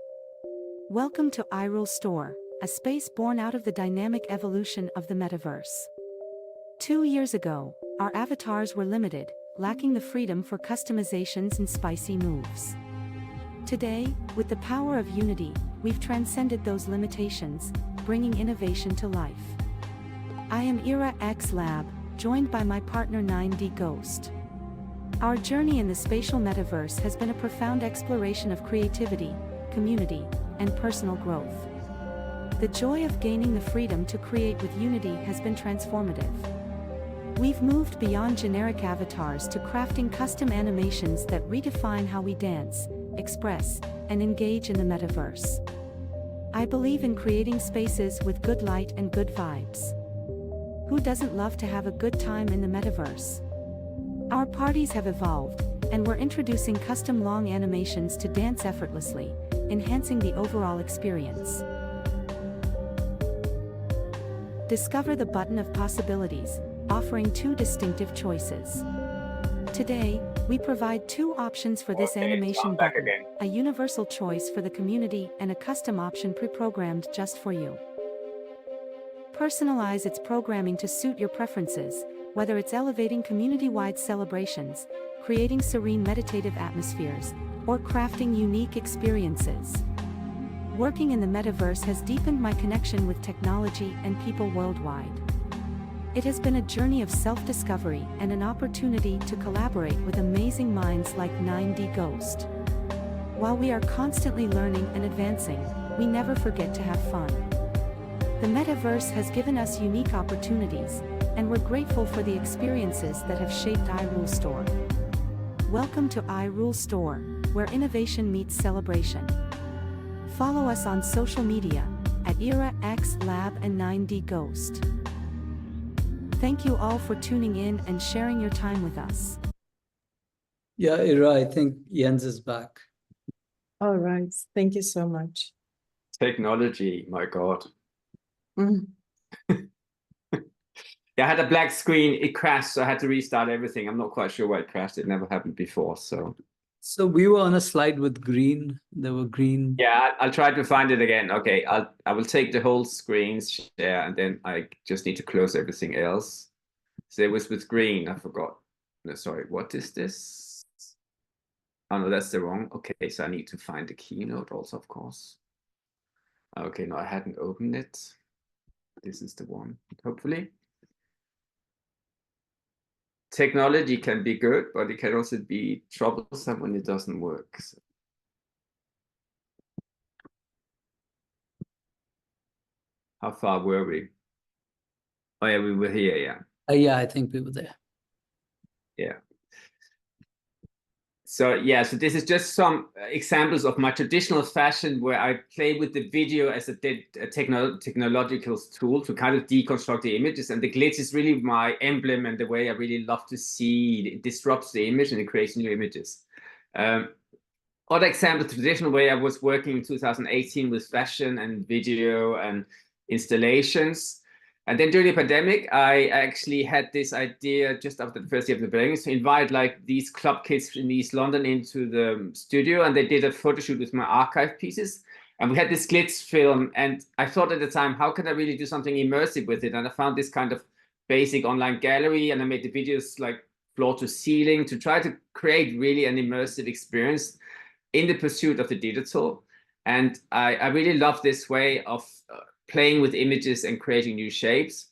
L: Welcome to iRule Store, a space born out of the dynamic evolution of the metaverse. 2 years ago, our avatars were limited, lacking the freedom for customizations and spicy moves. Today, with the power of Unity, we've transcended those limitations, bringing innovation to life. I am Ira X Lab, joined by my partner 9D Ghost. Our journey in the spatial metaverse has been a profound exploration of creativity, community, and personal growth. The joy of gaining the freedom to create with Unity has been transformative. We've moved beyond generic avatars to crafting custom animations that redefine how we dance, express, and engage in the metaverse. I believe in creating spaces with good light and good vibes. Who doesn't love to have a good time in the metaverse? Our parties have evolved, and we're introducing custom long animations to dance effortlessly, enhancing the overall experience. Discover the button of possibilities, offering 2 distinctive choices. Today, we provide 2 options for this animation button, a universal choice for the community and a custom option pre-programmed just for you. Personalize its programming to suit your preferences, whether it's elevating community-wide celebrations, creating serene meditative atmospheres, or crafting unique experiences. Working in the metaverse has deepened my connection with technology and people worldwide. It has been a journey of self-discovery and an opportunity to collaborate with amazing minds like 9D Ghost. While we are constantly learning and advancing, we never forget to have fun. The metaverse has given us unique opportunities, and we're grateful for the experiences that have shaped iRule Store. Welcome to iRule Store, where innovation meets celebration. Follow us on social media at Era X Lab and 9D Ghost. Thank you all for tuning in and sharing your time with us.
C: Yeah, Ira, I think Jens is back.
K: All right. Thank you so much.
D: Technology, my God.
K: Mm.
D: Yeah, I had a black screen, it crashed, so I had to restart everything. I'm not quite sure why it crashed. It never happened before, so.
C: So we were on a slide with green. There were green.
D: Yeah, I'll try to find it again. Okay, I will take the whole screen share, and then I just need to close everything else. So it was with green, I forgot. No, sorry, what is this? Oh no, that's the wrong. Okay, so I need to find the keynote also, of course. Okay, no, I hadn't opened it. This is the one, hopefully. Technology can be good, but it can also be troublesome when it doesn't work. So. How far were we? Oh yeah, we were here, yeah.
C: Yeah, I think we were there.
D: Yeah. So yeah, so this is just some examples of my traditional fashion where I play with the video as a technological tool to kind of deconstruct the images. And the glitch is really my emblem and the way I really love to see it disrupts the image and it creates new images. Other example, the traditional way I was working in 2018 with fashion and video and installations. And then during the pandemic, I actually had this idea just after the first year of the pandemic to invite like these club kids in East London into the studio, and they did a photo shoot with my archive pieces. And we had this glitch film, and I thought at the time, how can I really do something immersive with it? And I found this kind of basic online gallery, and I made the videos like floor to ceiling to try to create really an immersive experience in the pursuit of the digital. And I really love this way of playing with images and creating new shapes.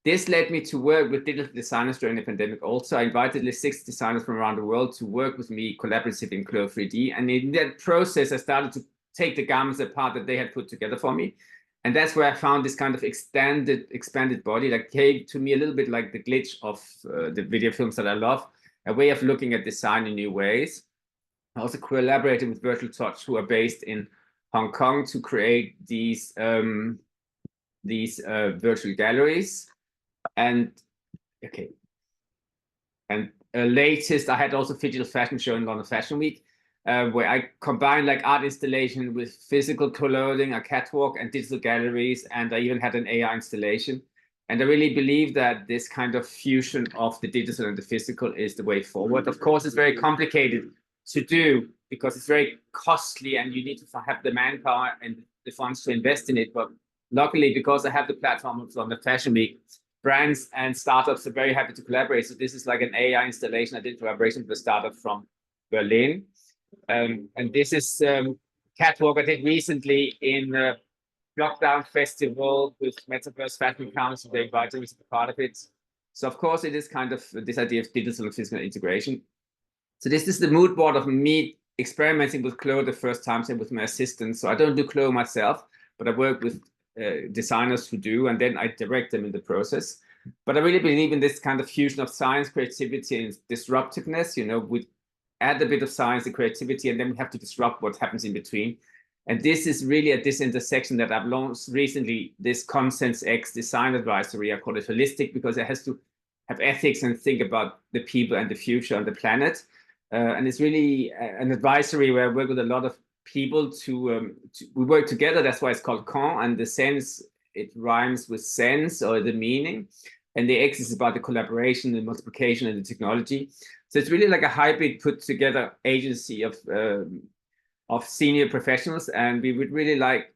D: This led me to work with digital designers during the pandemic. Also, I invited at least 6 designers from around the world to work with me collaboratively in Clo 3D. And in that process, I started to take the garments apart that they had put together for me. And that's where I found this kind of expanded body that came to me a little bit like the glitch of the video films that I love, a way of looking at design in new ways. I also collaborated with Virtual Touch, who are based in Hong Kong, to create these virtual galleries. And okay, and latest I had also digital fashion show in London Fashion Week, where I combined like art installation with physical clothing, a catwalk, and digital galleries, and I even had an AI installation. And I really believe that this kind of fusion of the digital and the physical is the way forward. Of course, it's very complicated to do because it's very costly and you need to have the manpower and the funds to invest in it. But luckily, because I have the platform on the Fashion Week, brands and startups are very happy to collaborate. So this is like an AI installation. I did collaboration with a startup from Berlin. And this is catwalk I did recently in a lockdown festival with Metaverse Fashion Council. They invited me to be part of it. So of course, it is kind of this idea of digital and physical integration. So this is the mood board of me experimenting with Clo the first time and with my assistant. So I don't do Clo myself, but I work with designers who do, and then I direct them in the process. But I really believe in this kind of fusion of science, creativity, and disruptiveness. You know, we add a bit of science and creativity, and then we have to disrupt what happens in between. And this is really at this intersection that I've launched recently, this Consens X design advisory. I call it holistic because it has to have ethics and think about the people and the future and the planet. And it's really an advisory where I work with a lot of people to we work together. That's why it's called Con, and the sense, it rhymes with sense or the meaning, and the X is about the collaboration, the multiplication, and the technology. So it's really like a hybrid put together agency of senior professionals, and we would really like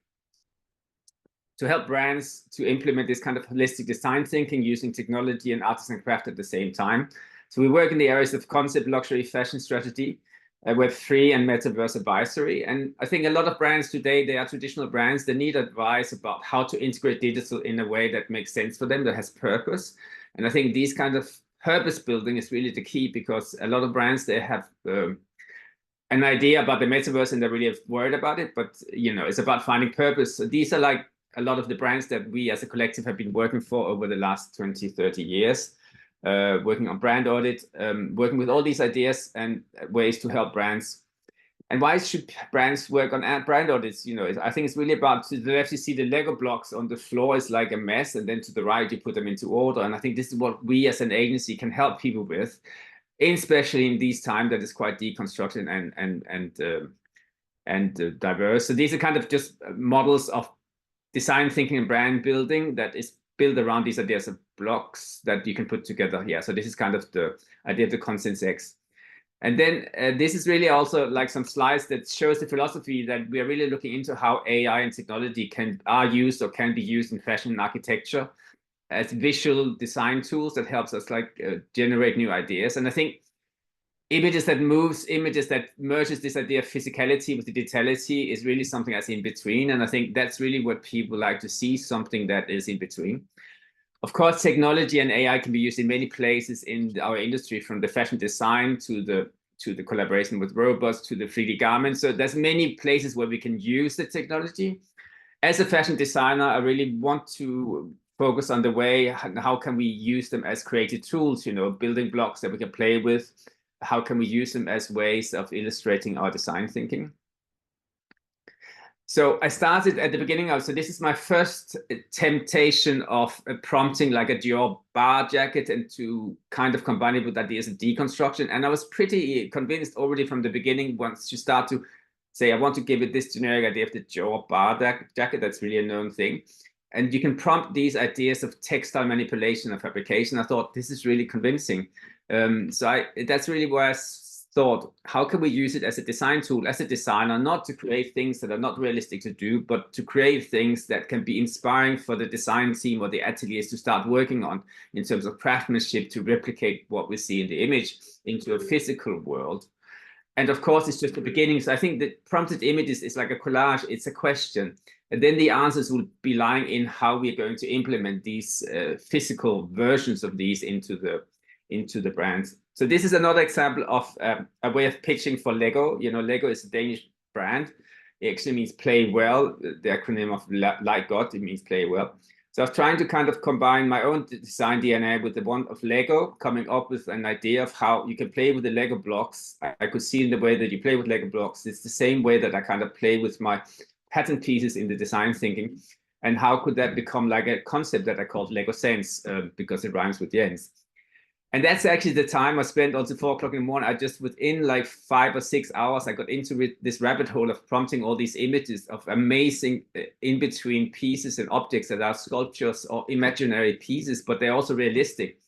D: to help brands to implement this kind of holistic design thinking using technology and artisan craft at the same time. So we work in the areas of concept, luxury, fashion strategy, Web3 and Metaverse advisory. And I think a lot of brands today, they are traditional brands, they need advice about how to integrate digital in a way that makes sense for them, that has purpose. And I think these kind of purpose building is really the key, because a lot of brands, they have an idea about the Metaverse and they're really worried about it, but you know, it's about finding purpose. So these are like a lot of the brands that we as a collective have been working for over the last 20, 30 years. Working on brand audit, working with all these ideas and ways to help brands And why should brands work on brand audits? I think it's really about, to the left you see the Lego blocks on the floor is like a mess, and then to the right you put them into order. And I think this is what we as an agency can help people with, especially in these times that is quite deconstructed and diverse. So these are kind of just models of design thinking and brand building that is built around these ideas of blocks that you can put together here. So this is kind of the idea of the Consens X. And then this is really also like some slides that shows the philosophy that we are really looking into how AI and technology are used or can be used in fashion and architecture as visual design tools that helps us generate new ideas. And I think images that merges this idea of physicality with digitality is really something that's in between. And I think that's really what people like to see, something that is in between. Of course, technology and AI can be used in many places in our industry, from the fashion design to the collaboration with robots to the 3D garments. So there's many places where we can use the technology. As a fashion designer, I really want to focus on the way, how can we use them as creative tools, building blocks that we can play with. How can we use them as ways of illustrating our design thinking? So I started at the beginning so this is my first temptation of prompting like a Dior bar jacket and to kind of combine it with ideas of deconstruction. And I was pretty convinced already from the beginning, once you start to say, I want to give it this generic idea of the Dior bar jacket, that's really a known thing. And you can prompt these ideas of textile manipulation and fabrication. I thought this is really convincing. That's really where I thought, how can we use it as a design tool, as a designer, not to create things that are not realistic to do, but to create things that can be inspiring for the design team or the ateliers to start working on in terms of craftsmanship, to replicate what we see in the image into a physical world. And of course, it's just the beginning. So I think that prompted images is like a collage, it's a question. And then the answers will be lying in how we're going to implement these physical versions of these into the brands. So this is another example of a way of pitching for Lego. Lego is a Danish brand. It actually means play well. The acronym of like God, it means play well. So I was trying to kind of combine my own design DNA with the one of Lego, coming up with an idea of how you can play with the Lego blocks. I could see in the way that you play with Lego blocks, it's the same way that I kind of play with my pattern pieces in the design thinking. And how could that become like a concept that I called LAUGESEN, because it rhymes with Jens. And that's actually the time I spent until 4 o'clock in the morning. I just, within like 5 or 6 hours, I got into this rabbit hole of prompting all these images of amazing in-between pieces and objects that are sculptures or imaginary pieces, but they're also realistic.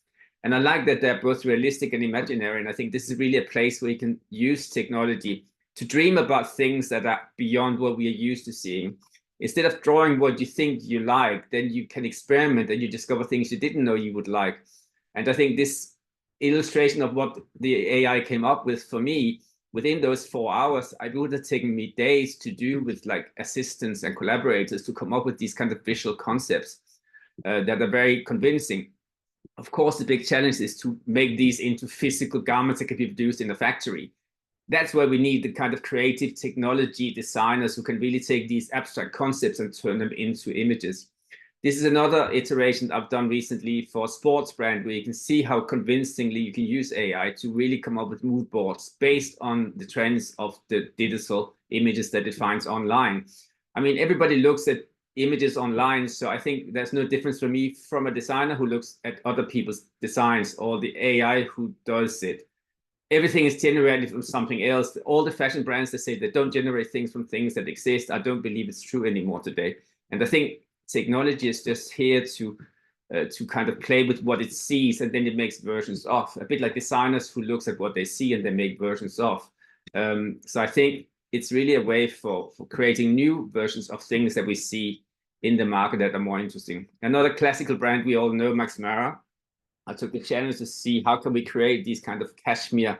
D: And I like that they're both realistic and imaginary. And I think this is really a place where you can use technology to dream about things that are beyond what we are used to seeing. Instead of drawing what you think you like, then you can experiment and you discover things you didn't know you would like. And I think this illustration of what the AI came up with for me, within those 4 hours, it would have taken me days to do with like assistants and collaborators to come up with these kind of visual concepts that are very convincing. Of course, the big challenge is to make these into physical garments that can be produced in a factory. That's where we need the kind of creative technology designers who can really take these abstract concepts and turn them into images. This is another iteration I've done recently for a sports brand, where you can see how convincingly you can use AI to really come up with mood boards based on the trends of the digital images that it finds online. I mean, everybody looks at images online, so I think there's no difference for me from a designer who looks at other people's designs or the AI who does it. Everything is generated from something else. All the fashion brands that say they don't generate things from things that exist, I don't believe it's true anymore today. And I think technology is just here to kind of play with what it sees, and then it makes versions of, a bit like designers who looks at what they see and they make versions of. So I think it's really a way for creating new versions of things that we see in the market that are more interesting. Another classical brand we all know, Max Mara. I took the challenge to see how can we create these kind of cashmere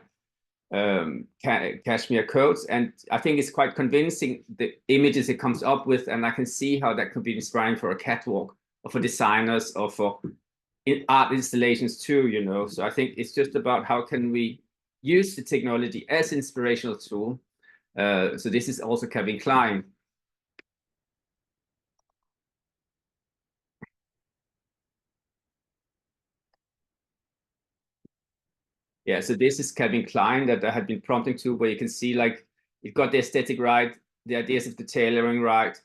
D: coats, and I think it's quite convincing, the images it comes up with, and I can see how that could be inspiring for a catwalk or for designers or for art installations too, So I think it's just about how can we use the technology as inspirational tool. So this is also Calvin Klein. Yeah, so this is Calvin Klein that I had been prompting to, where you can see like it got the aesthetic right, the ideas of the tailoring right,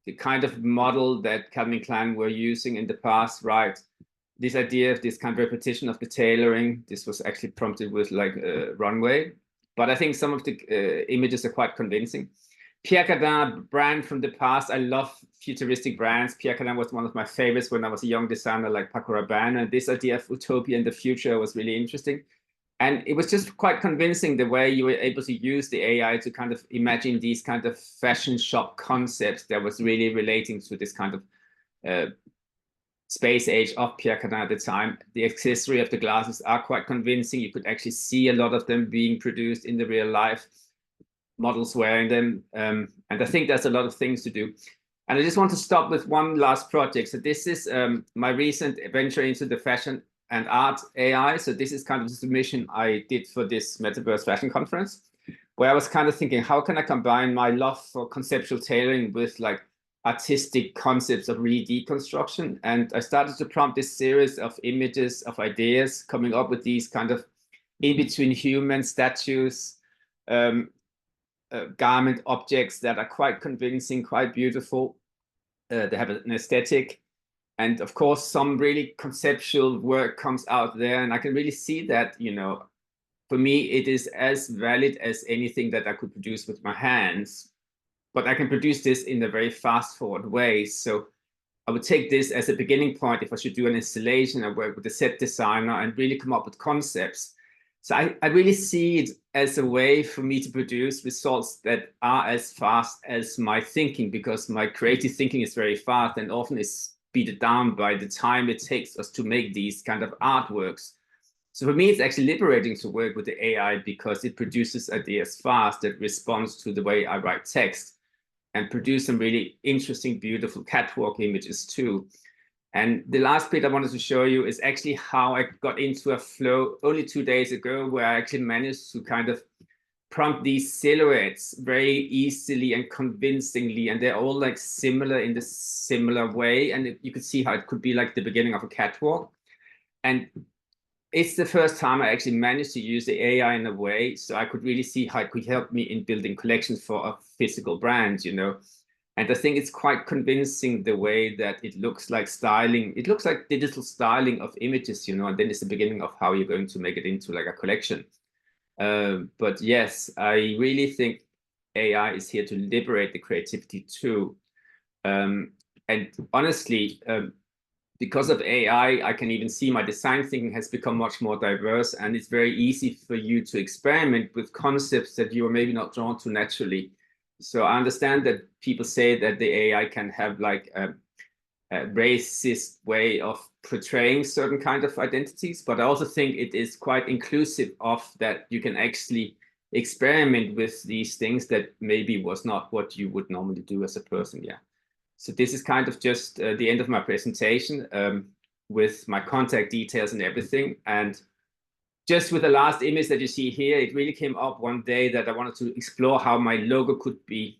D: the kind of model that Calvin Klein were using in the past, right? This idea of this kind of repetition of the tailoring, this was actually prompted with like a runway. But I think some of the images are quite convincing. Pierre Cardin brand from the past. I love futuristic brands. Pierre Cardin was one of my favorites when I was a young designer, like Paco Rabanne. And this idea of utopia in the future was really interesting. And it was just quite convincing the way you were able to use the AI to kind of imagine these kind of fashion shop concepts that was really relating to this kind of space age of Pierre Cardin at the time. The accessory of the glasses are quite convincing. You could actually see a lot of them being produced in the real life, models wearing them. And I think there's a lot of things to do. And I just want to stop with one last project. So this is my recent venture into the fashion and art AI. So this is kind of the submission I did for this Metaverse fashion conference, where I was kind of thinking, how can I combine my love for conceptual tailoring with like artistic concepts of really deconstruction? And I started to prompt this series of images, of ideas, coming up with these kind of in-between human statues, garment objects that are quite convincing, quite beautiful. They have an aesthetic. And of course, some really conceptual work comes out there. And I can really see that, you know, for me, it is as valid as anything that I could produce with my hands. But I can produce this in a very fast forward way. So I would take this as a beginning point. If I should do an installation, I work with a set designer and really come up with concepts. So I really see it as a way for me to produce results that are as fast as my thinking, because my creative thinking is very fast and often is speeded down by the time it takes us to make these kind of artworks. So for me, it's actually liberating to work with the AI because it produces ideas fast that responds to the way I write text, and produce some really interesting, beautiful catwalk images too. And the last bit I wanted to show you is actually how I got into a flow only 2 days ago, where I actually managed to kind of prompt these silhouettes very easily and convincingly, and they're all like similar in the similar way. And you could see how it could be like the beginning of a catwalk. And it's the first time I actually managed to use the AI in a way, so I could really see how it could help me in building collections for a physical brand, you know. And I think it's quite convincing the way that it looks like styling. It looks like digital styling of images, you know, and then it's the beginning of how you're going to make it into like a collection. But yes, I really think AI is here to liberate the creativity too. And honestly, because of AI, I can even see my design thinking has become much more diverse, and it's very easy for you to experiment with concepts that you are maybe not drawn to naturally. So I understand that people say that the AI can have like a racist way of portraying certain kind of identities, but I also think it is quite inclusive of that you can actually experiment with these things that maybe was not what you would normally do as a person. Yeah. So this is kind of just the end of my presentation with my contact details and everything. And just with the last image that you see here, it really came up one day that I wanted to explore how my logo could be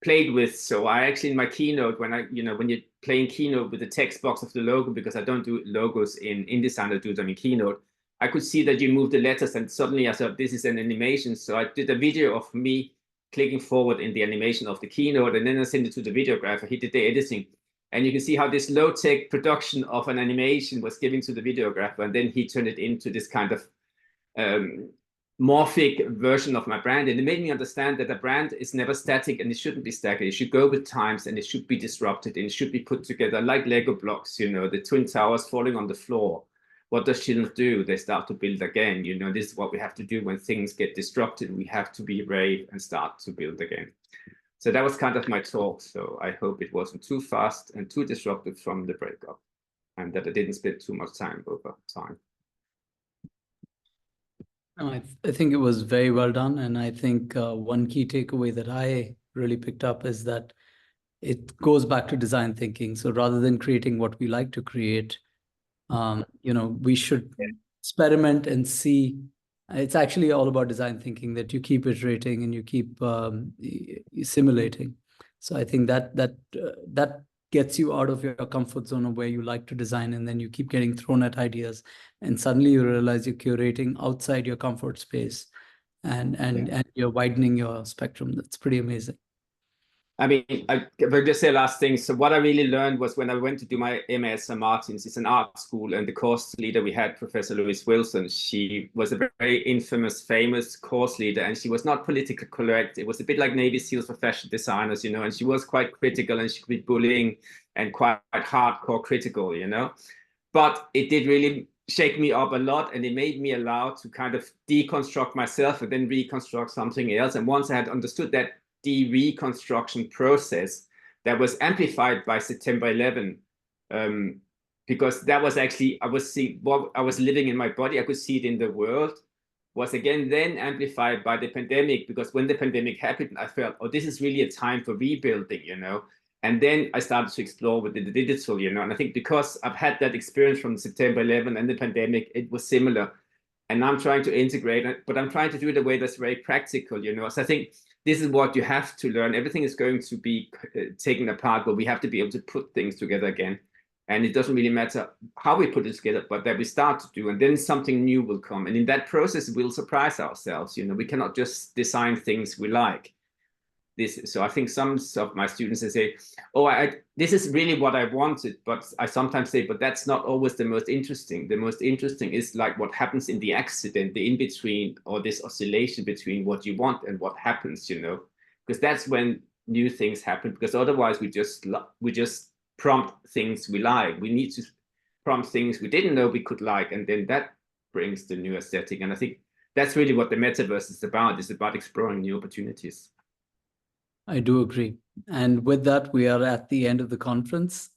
D: played with. So I actually, in my keynote, when you're playing keynote with the text box of the logo, because I don't do logos in InDesign, I do them in keynote, I could see that you move the letters, and suddenly I thought this is an animation. So I did a video of me clicking forward in the animation of the keynote, and then I sent it to the videographer. He did the editing. And you can see how this low-tech production of an animation was given to the videographer, and then he turned it into this kind of morphic version of my brand. And it made me understand that a brand is never static, and it shouldn't be static. It should go with times, and it should be disrupted, and it should be put together like Lego blocks, you know, the Twin Towers falling on the floor. What does children do? They start to build again. You know, this is what we have to do when things get disrupted. We have to be brave and start to build again. So that was kind of my talk. So I hope it wasn't too fast and too disruptive from the breakup, and that I didn't spend too much time over time.
C: I think it was very well done. And I think one key takeaway that I really picked up is that it goes back to design thinking. So rather than creating what we like to create, you know, we should experiment and see. It's actually all about design thinking, that you keep iterating and you keep simulating. So I think that gets you out of your comfort zone of where you like to design, and then you keep getting thrown at ideas, and suddenly you realize you're curating outside your comfort space. and you're widening your spectrum. That's pretty amazing.
D: I mean, I will just say last thing. So what I really learned was when I went to do my MS at Martinez, it's an art school, and the course leader we had, Professor Louise Wilson, she was a very infamous, famous course leader, and she was not politically correct. It was a bit like Navy SEALs for fashion designers, you know, and she was quite critical, and she could be bullying and quite hardcore critical, you know. But it did really shake me up a lot, and it made me allow to kind of deconstruct myself and then reconstruct something else. And once I had understood that reconstruction process, that was amplified by September 11, because that was actually, I was seeing what I was living in my body, I could see it in the world, was again then amplified by the pandemic, because when the pandemic happened, I felt, oh, this is really a time for rebuilding, you know. And then I started to explore with the digital, you know, and I think because I've had that experience from September 11 and the pandemic, it was similar. And I'm trying to integrate it, but I'm trying to do it in a way that's very practical, you know. So I think this is what you have to learn. Everything is going to be taken apart, but we have to be able to put things together again. And it doesn't really matter how we put it together, but that we start to do, and then something new will come. And in that process, we'll surprise ourselves. You know, we cannot just design things we like. So I think some of my students, they say, oh, this is really what I wanted, but I sometimes say, but that's not always the most interesting. The most interesting is like what happens in the accident, the in-between, or this oscillation between what you want and what happens, you know, because that's when new things happen, because otherwise we just prompt things we like. We need to prompt things we didn't know we could like, and then that brings the new aesthetic. And I think that's really what the metaverse is about. It's about exploring new opportunities.
C: I do agree. And with that, we are at the end of the conference.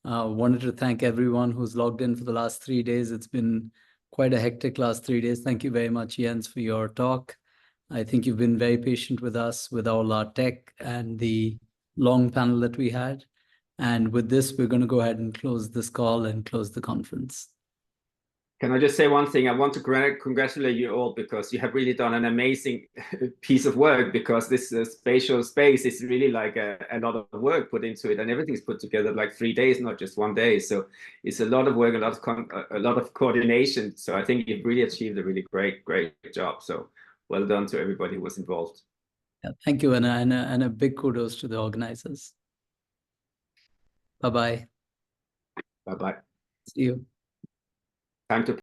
C: Wanted to thank everyone who's logged in for the last 3 days. It's been quite a hectic last 3 days. Thank you very much, Jens, for your talk. I think you've been very patient with us, with all our tech and the long panel that we had. And with this, we're going to go ahead and close this call and close the conference.
D: Can I just say one thing? I want to congratulate you all, because you have really done an amazing piece of work, because this spatial space is really like a lot of work put into it, and everything's put together like 3 days, not just 1 day. So it's a lot of work, a lot of coordination. So I think you've really achieved a really great job. So well done to everybody who was involved.
C: Yeah, thank you, and a big kudos to the organizers. Bye-bye.
D: Bye-bye.
C: See you.
D: Time to